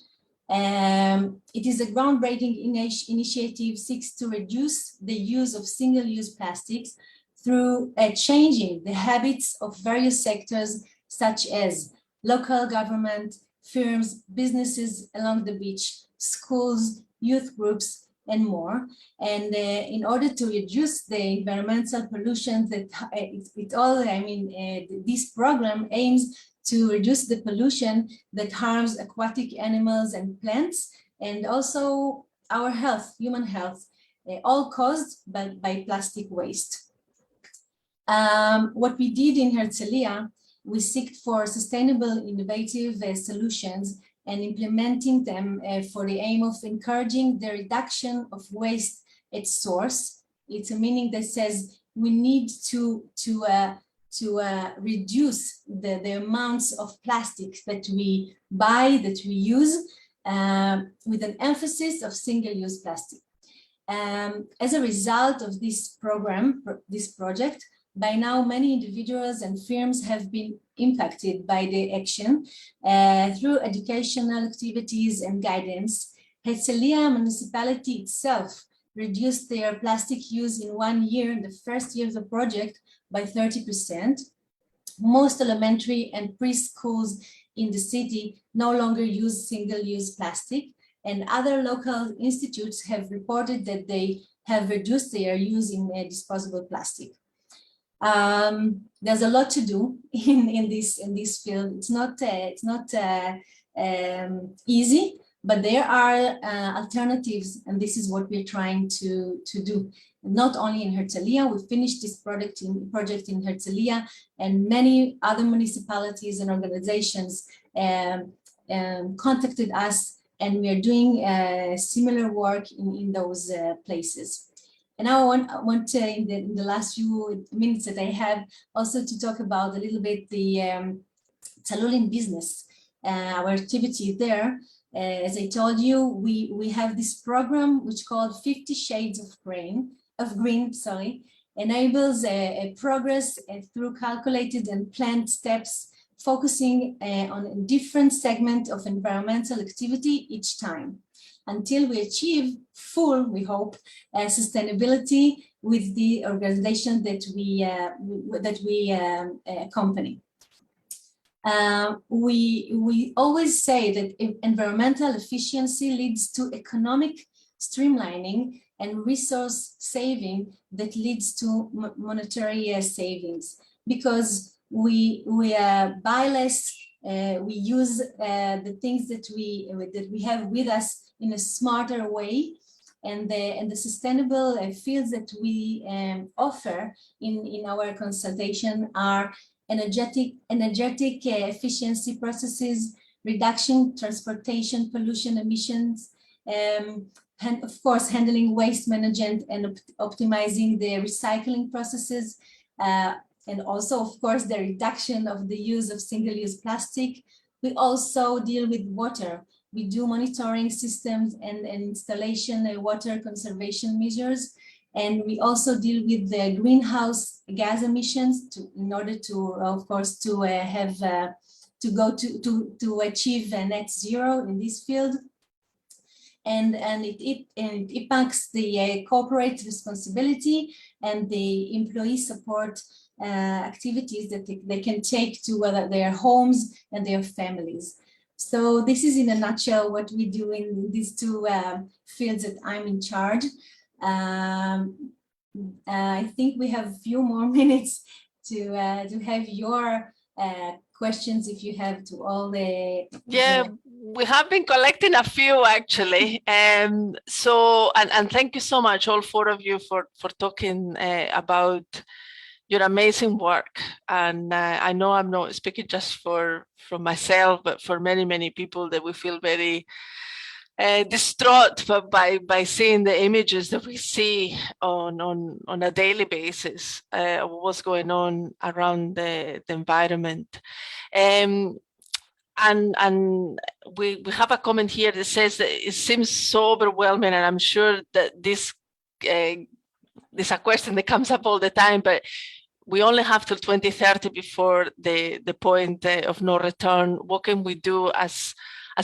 It is a groundbreaking initiative seeks to reduce the use of single-use plastics through changing the habits of various sectors such as local government, firms, businesses along the beach, schools, youth groups, and more. And in order to reduce the environmental pollution that this program aims to reduce the pollution that harms aquatic animals and plants, and also our health, human health, all caused by plastic waste. What we did in Herzliya, we seek for sustainable, innovative solutions and implementing them for the aim of encouraging the reduction of waste at source. It's a meaning that says we need to reduce the amounts of plastic that we buy, that we use, with an emphasis of single-use plastic. As a result of this program, this project, by now many individuals and firms have been impacted by the action through educational activities and guidance. Herzliya municipality itself reduced their plastic use in 1 year, in the first year of the project, by 30%. Most elementary and preschools in the city no longer use single-use plastic, and other local institutes have reported that they have reduced their use in disposable plastic. There's a lot to do in this field. It's not easy, but there are alternatives, and this is what we're trying to do. Not only in Herzliya, we finished this project in Herzliya, and many other municipalities and organizations contacted us and we are doing similar work in those places. And now I want to, in the last few minutes that I have, also to talk about a little bit the Tzalul in business, our activity there. As I told you, we have this program which called 50 Shades of Green, enables a progress through calculated and planned steps, focusing on a different segment of environmental activity each time, until we achieve full, we hope, sustainability with the organization that we accompany. We always say that environmental efficiency leads to economic streamlining and resource saving that leads to monetary savings, because we buy less, we use the things that we have with us in a smarter way, and the sustainable fields that we offer in our consultation are energetic efficiency processes, reduction, transportation, pollution emissions, and of course, handling waste management and optimizing the recycling processes, and also, of course, the reduction of the use of single-use plastic. We also deal with water. We do monitoring systems and installation water conservation measures. And we also deal with the greenhouse gas emissions in order to, of course, to achieve net zero in this field. And it impacts the corporate responsibility and the employee support activities that they can take to their homes and their families. So this is in a nutshell what we do in these two fields that I'm in charge. I think we have a few more minutes to have your questions, if you have, to all the... Yeah, we have been collecting a few actually. So, and thank you so much, all four of you, for talking about your amazing work. And I know I'm not speaking just for myself, but for many, many people, that we feel very distraught by seeing the images that we see on a daily basis of what's going on around the environment. And we have a comment here that says that it seems so overwhelming, and I'm sure that this is a question that comes up all the time, but we only have till 2030 before the point of no return. What can we do as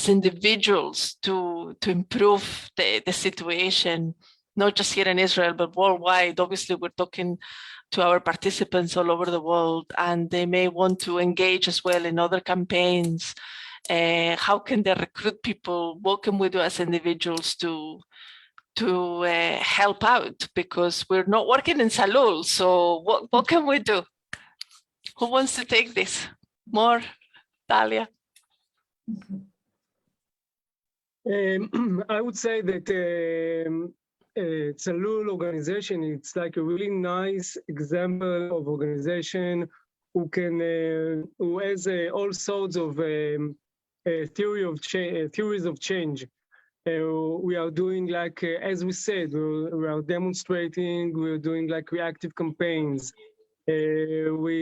individuals to improve the situation, not just here in Israel, but worldwide? Obviously, we're talking to our participants all over the world, and they may want to engage as well in other campaigns. How can they recruit people? What can we do as individuals to help out? Because we're not working in Tzalul, so what can we do? Who wants to take this? More, Dalia? I would say that Tzalul organization, it's like a really nice example of organization who has all sorts of theories of change. We are doing, like, as we said, we are demonstrating, we're doing like reactive campaigns. We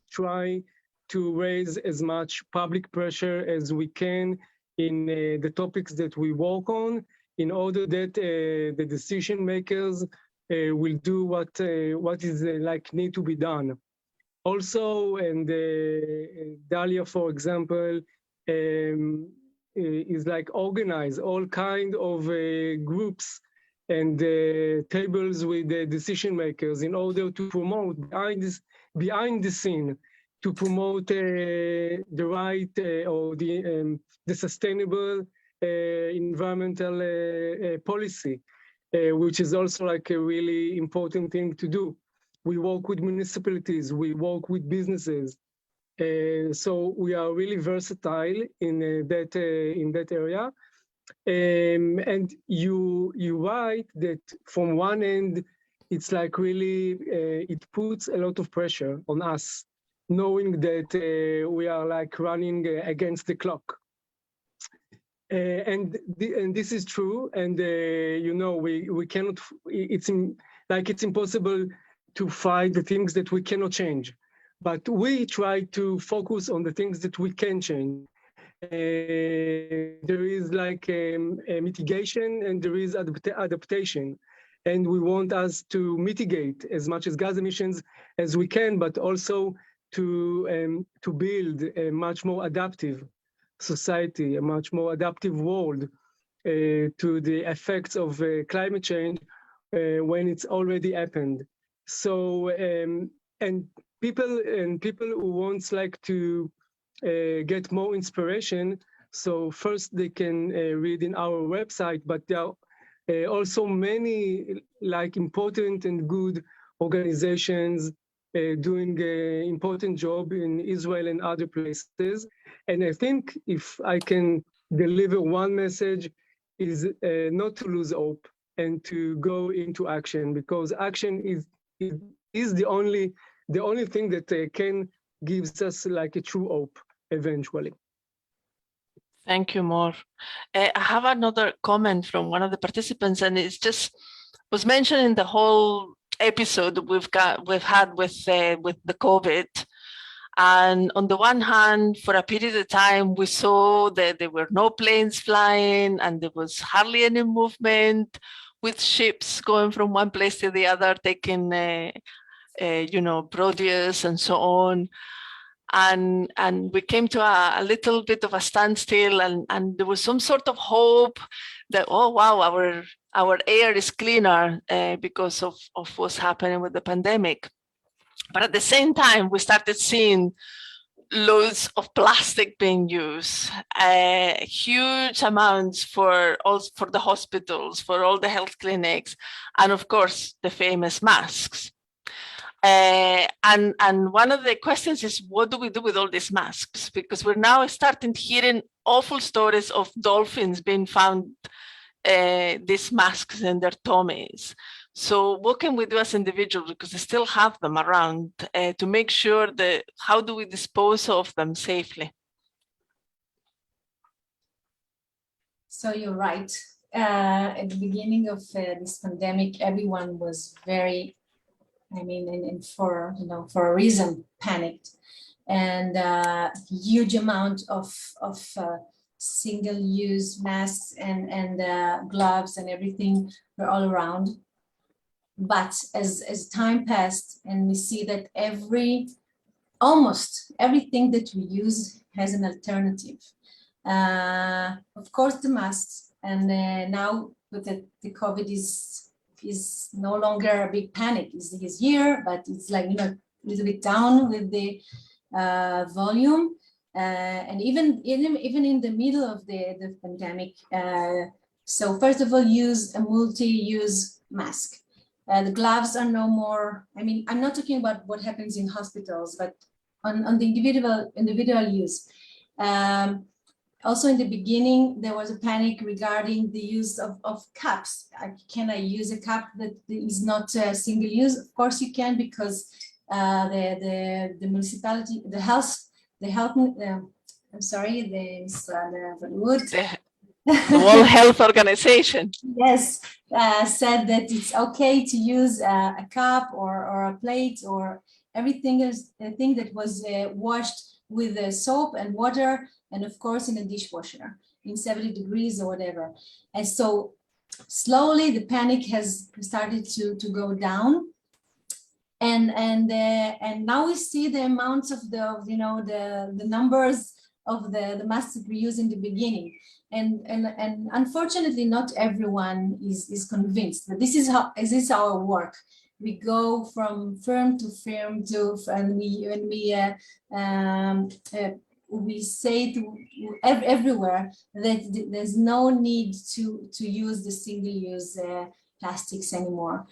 try to raise as much public pressure as we can in the topics that we work on, in order that the decision makers will do what is need to be done. Also, and Dalia, for example, is like organize all kind of groups and tables with the decision makers in order to promote behind the scene, to promote the right or the sustainable environmental policy, which is also like a really important thing to do. We work with municipalities, we work with businesses. So we are really versatile in that area. And you write that from one end, it's like really, it puts a lot of pressure on us, knowing that we are like running against the clock. And this is true. And you know, we cannot. It's impossible to fight the things that we cannot change, but we try to focus on the things that we can change. There is like a mitigation and there is adaptation. And we want us to mitigate as much as gas emissions as we can, but also to build a much more adaptive society, a much more adaptive world to the effects of climate change when it's already happened. So, and people who wants like to get more inspiration, so first they can read in our website, but there are also many like important and good organizations doing an important job in Israel and other places. And I think if I can deliver one message is not to lose hope and to go into action, because action is the only thing that can gives us like a true hope eventually. Thank you, Mor. I have another comment from one of the participants, and it's just was mentioned in the whole episode we've had with the COVID. And on the one hand, for a period of time, we saw that there were no planes flying and there was hardly any movement with ships going from one place to the other, taking, you know, produce and so on. And we came to a little bit of a standstill, and there was some sort of hope that, oh, wow, our air is cleaner because of what's happening with the pandemic. But at the same time, we started seeing loads of plastic being used, huge amounts for the hospitals, for all the health clinics, and of course, the famous masks. And one of the questions is, what do we do with all these masks? Because we're now starting hearing awful stories of dolphins being found these masks in their tummies. So what can we do as individuals, because we still have them around, to make sure that, how do we dispose of them safely? So you're right. At the beginning of this pandemic, everyone was very, I mean, and for, you know, for a reason, panicked. And huge amount of single-use masks and gloves and everything were all around. But as time passed, and we see that almost everything that we use has an alternative. Of course, the masks, and now with the COVID is no longer a big panic. It's here, but it's like, you know, a little bit down with the volume. And even in the middle of the pandemic. So first of all, use a multi-use mask. The gloves are no more, I mean, I'm not talking about what happens in hospitals, but on the individual use. Also in the beginning, there was a panic regarding the use of cups. Can I use a cup that is not single use? Of course you can, because the municipality, the World Health Organization. Yes, said that it's okay to use a cup or a plate or everything is a thing that was washed with soap and water, and of course in a dishwasher in 70 degrees or whatever. And so slowly the panic has started to go down. And now we see the amounts of the numbers of the masks that we use in the beginning. And unfortunately, not everyone is convinced. But this is our work. We go from firm to firm and we say to everywhere that there's no need to use the single-use plastics anymore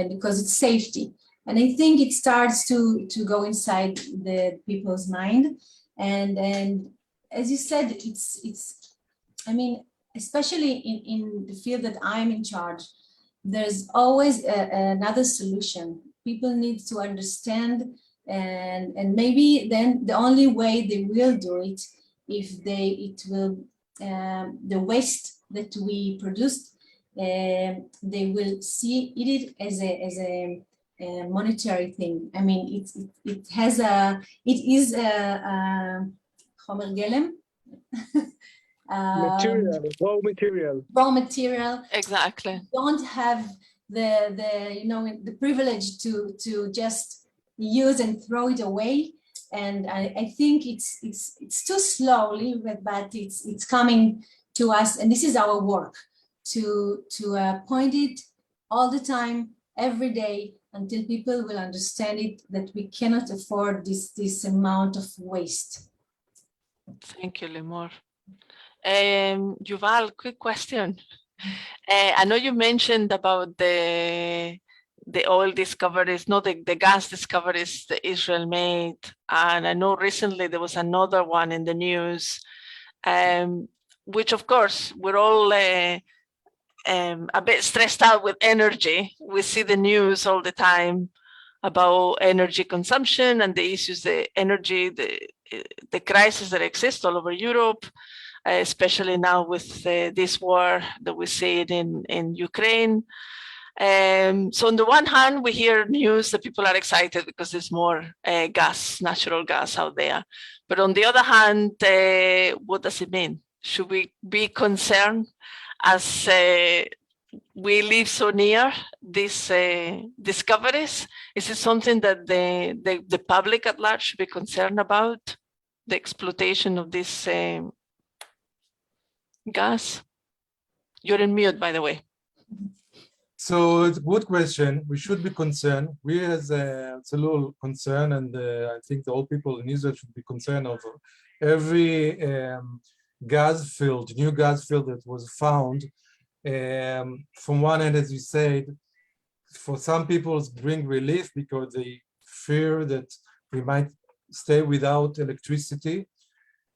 because it's safety. And I think it starts to go inside the people's mind. And as you said, it's I mean, especially in the field that I'm in charge, there's always another solution. People need to understand, and maybe then the only way they will do it if it will the waste that we produced, they will see it as a monetary thing. I mean, it is a Homer Gelem. Raw material. Exactly. Don't have the privilege to just use and throw it away. And I think it's too slowly, but it's coming to us. And this is our work to point it all the time, every day, until people will understand it, that we cannot afford this amount of waste. Thank you, Limor. Yuval, quick question. I know you mentioned about the oil discoveries, not the gas discoveries that Israel made. And I know recently there was another one in the news, which of course we're all a bit stressed out with energy. We see the news all the time about energy consumption and the issues, the crisis that exists all over Europe, especially now with this war that we see in Ukraine. So on the one hand, we hear news that people are excited because there's more natural gas out there. But on the other hand, what does it mean? Should we be concerned as we live so near these discoveries? Is it something that the public at large should be concerned about, the exploitation of this gas? You're in mute, by the way. So it's a good question. We should be concerned. We as Tzalul concerned, and I think the old people in Israel should be concerned over every gas field, new gas field that was found. From one end, as you said, for some people bring relief because they fear that we might stay without electricity.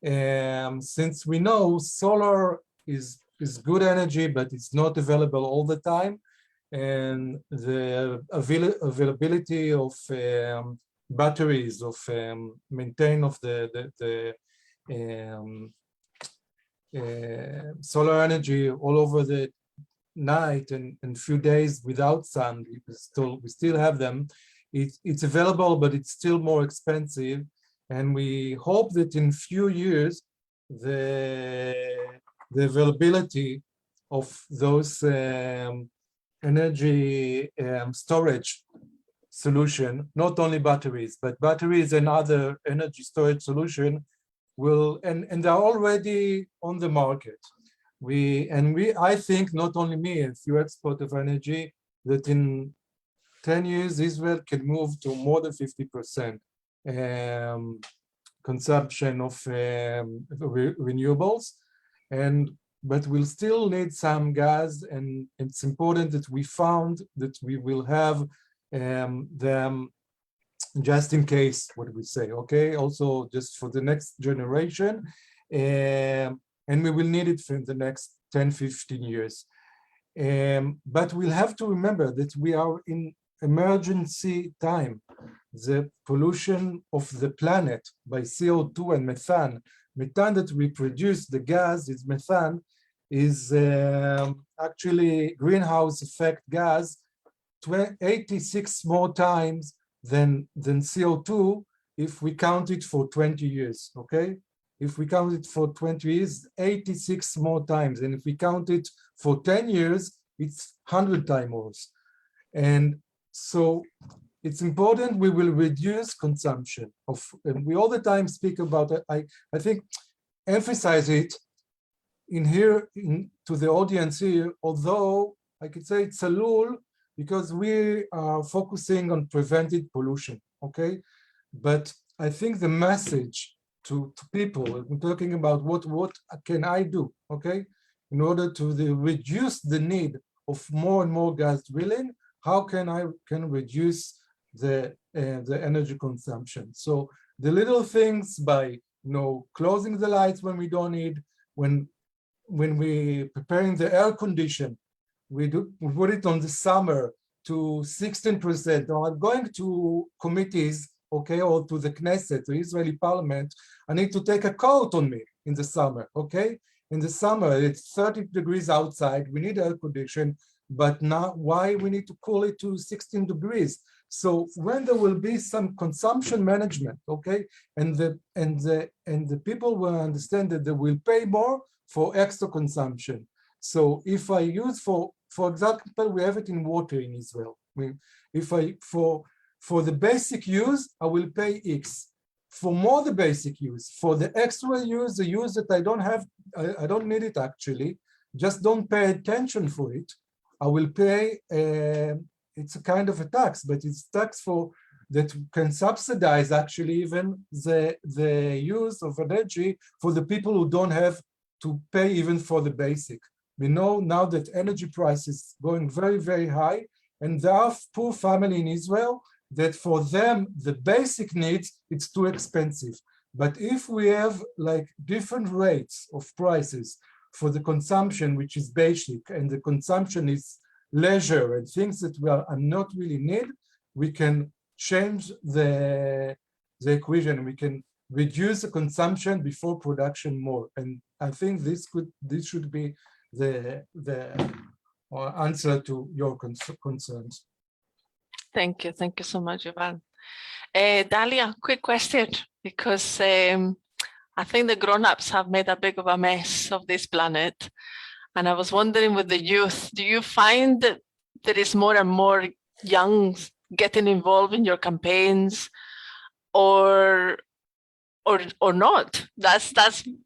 Since we know solar is good energy, but it's not available all the time. And the availability of batteries, of maintain of the solar energy all over the night and few days without sun, we still have them. It's available, but it's still more expensive. And we hope that in few years, the availability of those energy storage solution, not only batteries, but batteries and other energy storage solution will, and they're already on the market. I think not only me, a few experts of energy, that in 10 years, Israel can move to more than 50% consumption of renewables. But we'll still need some gas, and it's important that we found that we will have them just in case, what do we say, okay? Also just for the next generation, and we will need it for the next 10, 15 years. But we'll have to remember that we are in emergency time. The pollution of the planet by CO2 and methane that we produce, the gas is methane, is actually greenhouse effect gas 86 more times than CO2 if we count it for 20 years, okay? If we count it for 20 years, 86 more times. And if we count it for 10 years, it's 100 times more. And so it's important we will reduce consumption of, and we all the time speak about it. I think emphasize it in here to the audience here, although I could say it's Tzalul because we are focusing on prevented pollution, okay? But I think the message to people, we're talking about what can I do, okay? In order to reduce the need of more and more gas drilling, how can I reduce the energy consumption? So the little things by closing the lights when we don't need, when we preparing the air condition, we put it on the summer to 16%, or I'm going to committees, okay, or to the Knesset, the Israeli parliament, I need to take a coat on me in the summer, okay? in the summer, it's 30 degrees outside, we need air conditioning, but now why we need to cool it to 16 degrees? So when there will be some consumption management, okay, and the people will understand that they will pay more for extra consumption. So if I use, for example, we have it in water in Israel. For the basic use, I will pay X. For more the basic use, for the extra use, the use that I don't need it actually, just don't pay attention for it, I will pay, it's a kind of a tax, but it's tax for that can subsidize actually even the use of energy for the people who don't have to pay even for the basic. We know now that energy price is going very, very high, and there are poor family in Israel that for them, the basic needs, it's too expensive. But if we have like different rates of prices for the consumption, which is basic, and the consumption is leisure and things that we are not really need, we can change the equation. We can reduce the consumption before production more. And I think this should be the answer to your concerns. Thank you so much, Yuval. Dalia, quick question, because I think the grown-ups have made a big of a mess of this planet. And I was wondering with the youth, do you find that there is more and more young getting involved in your campaigns, or not? That's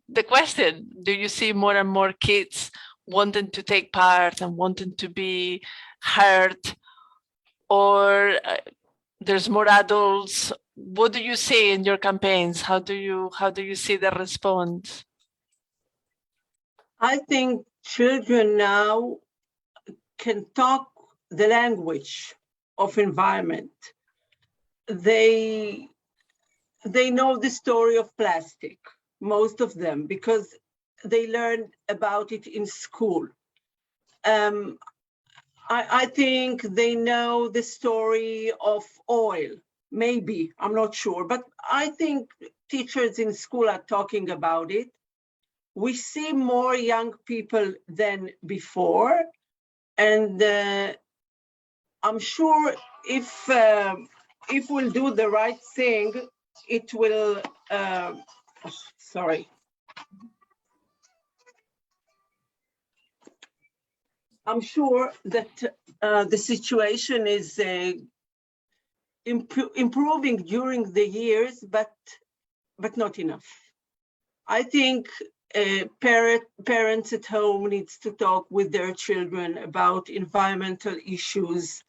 the question. Do you see more and more kids wanting to take part and wanting to be heard, or there's more adults? What do you see in your campaigns? How do you see the response? I think children now can talk the language of environment. They know the story of plastic, most of them, because they learned about it in school. I think they know the story of oil, maybe, I'm not sure, but I think teachers in school are talking about it. We see more young people than before, and I'm sure if we'll do the right thing, it will, sorry. I'm sure that the situation is improving during the years, but not enough. I think parents at home needs to talk with their children about environmental issues,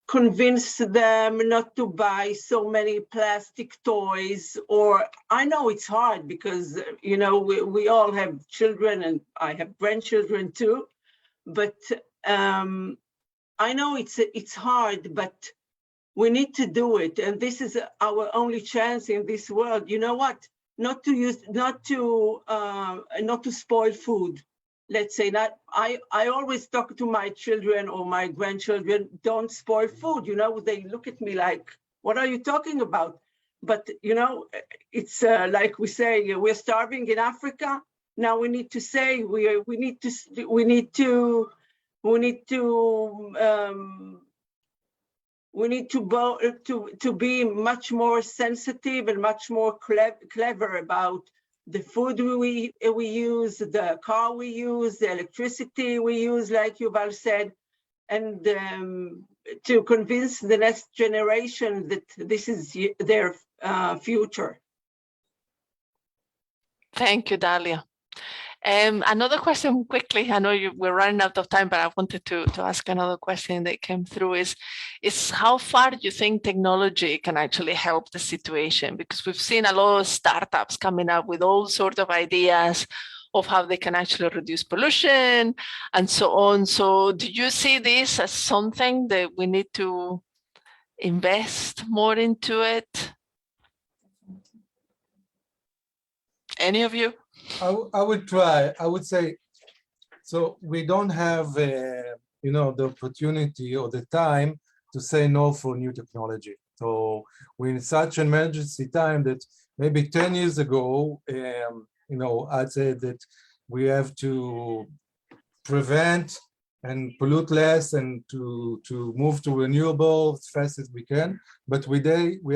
convince them not to buy so many plastic toys, or I know it's hard because, you know, we all have children and I have grandchildren too, but I know it's hard, but we need to do it. And this is our only chance in this world. You know what? Not to spoil food. Let's say that I always talk to my children or my grandchildren, don't spoil food. You know, they look at me like, what are you talking about? But, you know, it's like we say, we're starving in Africa. Now we need to say, we need to be much more sensitive and much more clever about the food we use, the car we use, the electricity we use, like Yuval said, and to convince the next generation that this is their future. Thank you, Dalia. Another question quickly, I know we're running out of time, but I wanted to ask another question that came through is how far do you think technology can actually help the situation? Because we've seen a lot of startups coming up with all sorts of ideas of how they can actually reduce pollution and so on. So do you see this as something that we need to invest more into it? Any of you? I would try. I would say, so we don't have, you know, the opportunity or the time to say no for new technology. So we're in such an emergency time that maybe 10 years ago, I'd say that we have to prevent and pollute less and to move to renewable as fast as we can. But we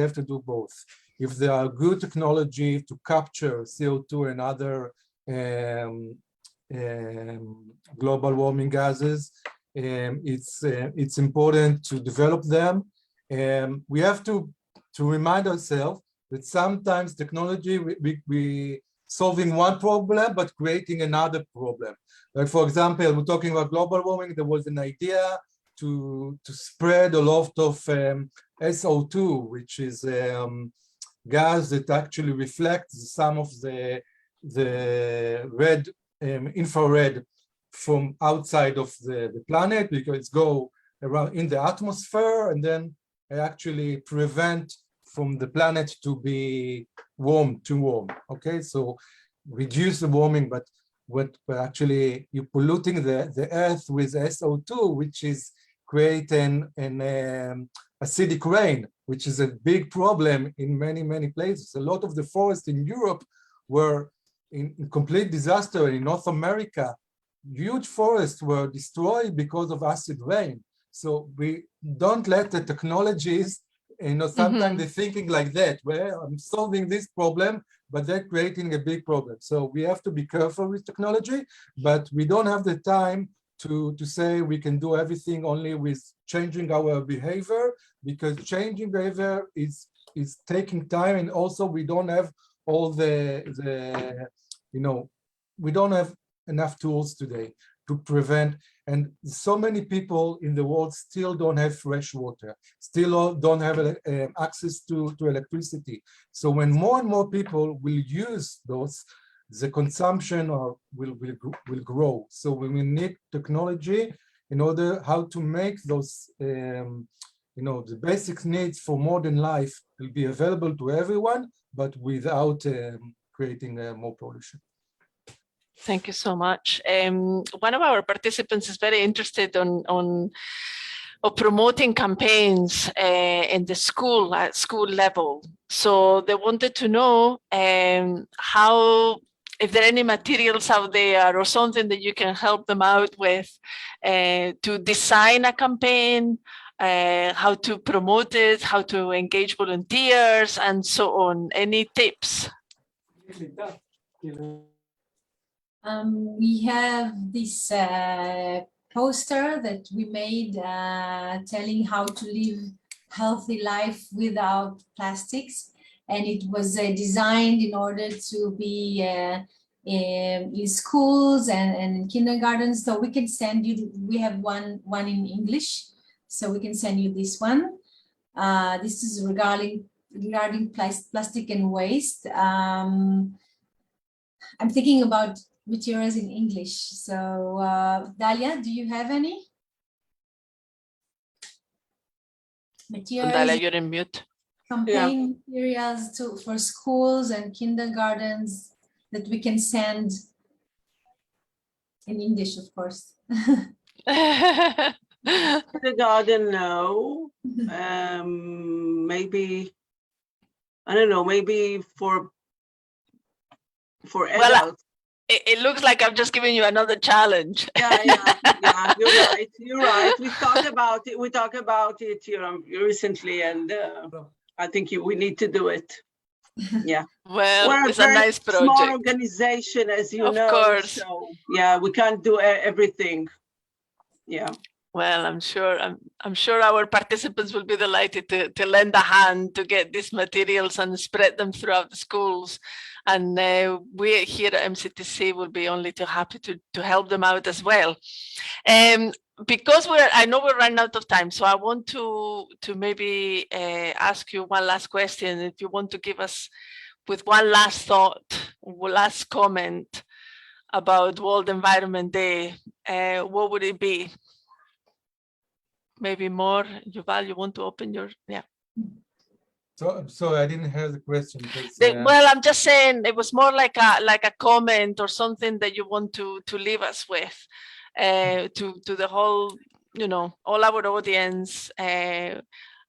have to do both. If there are good technology to capture CO2 and other global warming gases, it's important to develop them. We have to remind ourselves that sometimes technology, we solving one problem, but creating another problem. Like, for example, we're talking about global warming. There was an idea to spread a lot of SO2, which is gas that actually reflects some of the red infrared from outside of the planet, because it's go around in the atmosphere and then actually prevent from the planet to be too warm. Okay, so reduce the warming, but what actually you're polluting the earth with SO2, which is creating an acidic rain, which is a big problem in many places. A lot of the forests in Europe were in complete disaster. In North America, huge forests were destroyed because of acid rain. So we don't let the technologies, sometimes they're thinking like that, where I'm solving this problem, but they're creating a big problem. So we have to be careful with technology, but we don't have the time to say we can do everything only with changing our behavior, because changing behavior is taking time, and also we don't have all we don't have enough tools today to prevent, and so many people in the world still don't have fresh water, still don't have access to electricity. So when more and more people will use those, the consumption will grow. So we will need technology in order how to make those, the basic needs for modern life will be available to everyone, but without creating more pollution. Thank you so much. One of our participants is very interested on promoting campaigns in the school, at school level. So they wanted to know if there are any materials out there or something that you can help them out with to design a campaign, how to promote it, how to engage volunteers, and so on. Any tips? We have this poster that we made telling how to live healthy life without plastics, and it was designed in order to be in schools and in kindergartens. So we can send you, we have one in English, so we can send you this one. This is regarding plastic and waste. I'm thinking about materials in English. So Dalia, do you have any materials? Dalia, you're in mute. Campaign materials for schools and kindergartens that we can send in English, of course. Kindergarten, no. Maybe, I don't know, maybe for adults. Well, it looks like I'm just giving you another challenge. Yeah, you're right. We talked about it recently, and I think we need to do it. Yeah. Well, we're it's a nice project. Small organization, as you know. Of course. So yeah, we can't do everything. Yeah. Well, I'm sure our participants will be delighted to lend a hand to get these materials and spread them throughout the schools. And we here at MCTC will be only too happy to help them out as well. Because I know we're running out of time, so I want to maybe ask you one last question. If you want to give us with one last thought, one last comment about World Environment Day, what would it be? Maybe more, Yuval, you want to open your, So I didn't hear the question. Well, I'm just saying it was more like a comment or something that you want to leave us with, to the whole, all our audience. There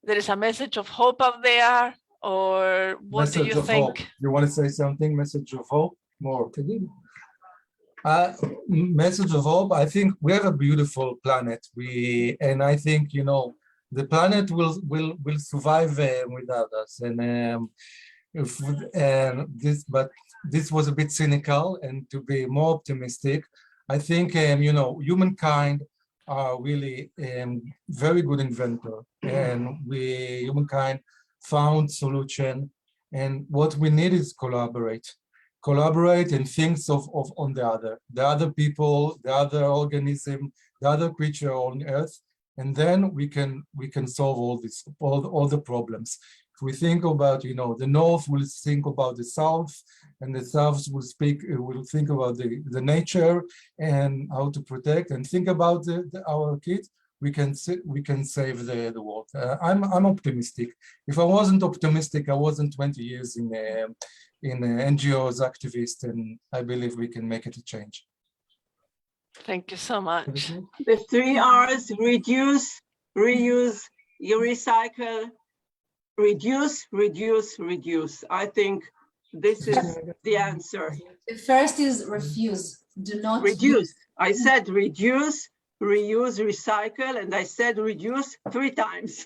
is a message of hope out there, or what do you think? Hope. You want to say something? Message of hope? more. Message of hope. I think we have a beautiful planet. And I think the planet will survive without us. And this was a bit cynical. And to be more optimistic, I think humankind are really very good inventor, and humankind found solution. And what we need is collaborate and think on the other people, the other organism, the other creature on Earth, and then we can solve all the problems. If we think about the North will think about the South, and the South will think about the nature and how to protect, and think about our kids. We can save the world. I'm optimistic. If I wasn't optimistic, I wasn't 20 years in NGOs activist, and I believe we can make it a change. Thank you so much. The 3 R's: reduce, reuse, recycle. Reduce, reduce, reduce. I think this is the answer. The first is refuse. Do not reduce. I said reduce, reuse, recycle, and I said reduce 3 times.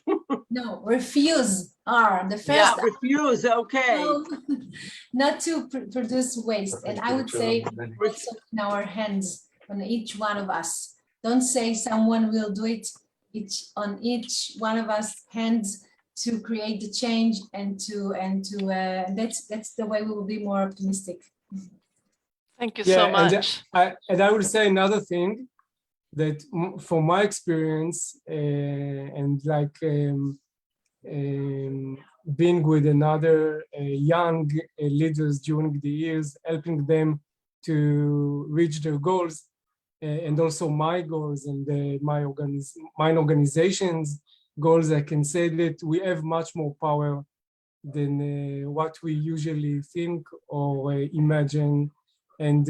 No, refuse. The first. Yeah, refuse. Okay. No, not to produce waste. And I would say it's in our hands, on each one of us. Don't say someone will do it. On each one of us hands to create the change, and that's the way we will be more optimistic. Thank you so much. And I would say another thing, that from my experience and being with another young leaders during the years, helping them to reach their goals, and also my goals and my organization's goals, I can say that we have much more power than what we usually think or imagine. And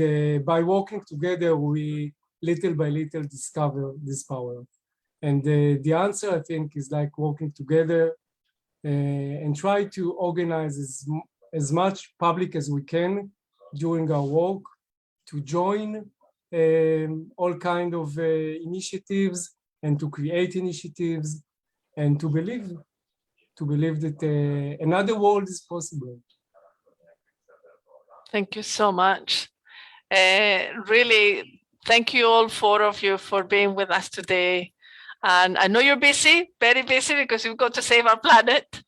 by working together, we little by little discover this power. And the answer, I think, is like working together and try to organize as much public as we can during our work, to join all kind of initiatives, and to create initiatives, and to believe that another world is possible. Thank you so much. Really, thank you all 4 of you for being with us today. And I know you're busy, very busy, because you've got to save our planet.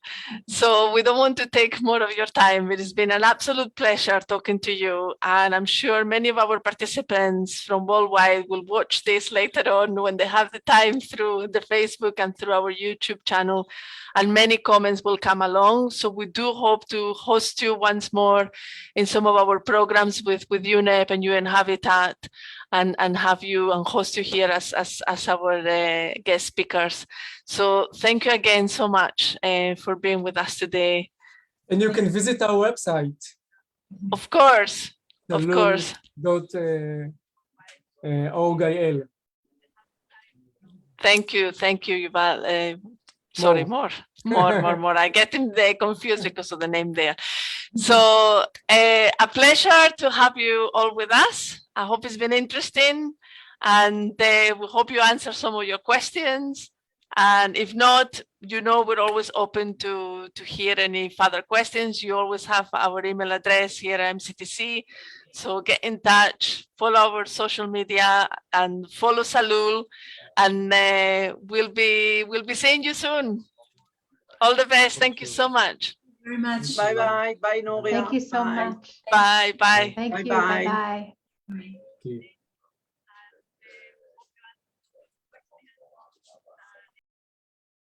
So we don't want to take more of your time. It has been an absolute pleasure talking to you. And I'm sure many of our participants from worldwide will watch this later on when they have the time through the Facebook and through our YouTube channel. And many comments will come along. So we do hope to host you once more in some of our programs with UNEP and UN Habitat, and have you and host you here as our guest speakers. So thank you again so much for being with us today. And you can visit our website. Of course, of course. .org.il. Thank you, Yuval. Sorry, more. I get confused because of the name there. So a pleasure to have you all with us. I hope it's been interesting, and we hope you answer some of your questions. And if not, we're always open to hear any further questions. You always have our email address here at MCTC. So get in touch, follow our social media, and follow Salul. And we'll be seeing you soon. All the best. Thank you so much. Very much. Bye bye. Bye, Noria. Thank you so much. Bye bye. Thank you. Bye-bye. Bye bye. Okay.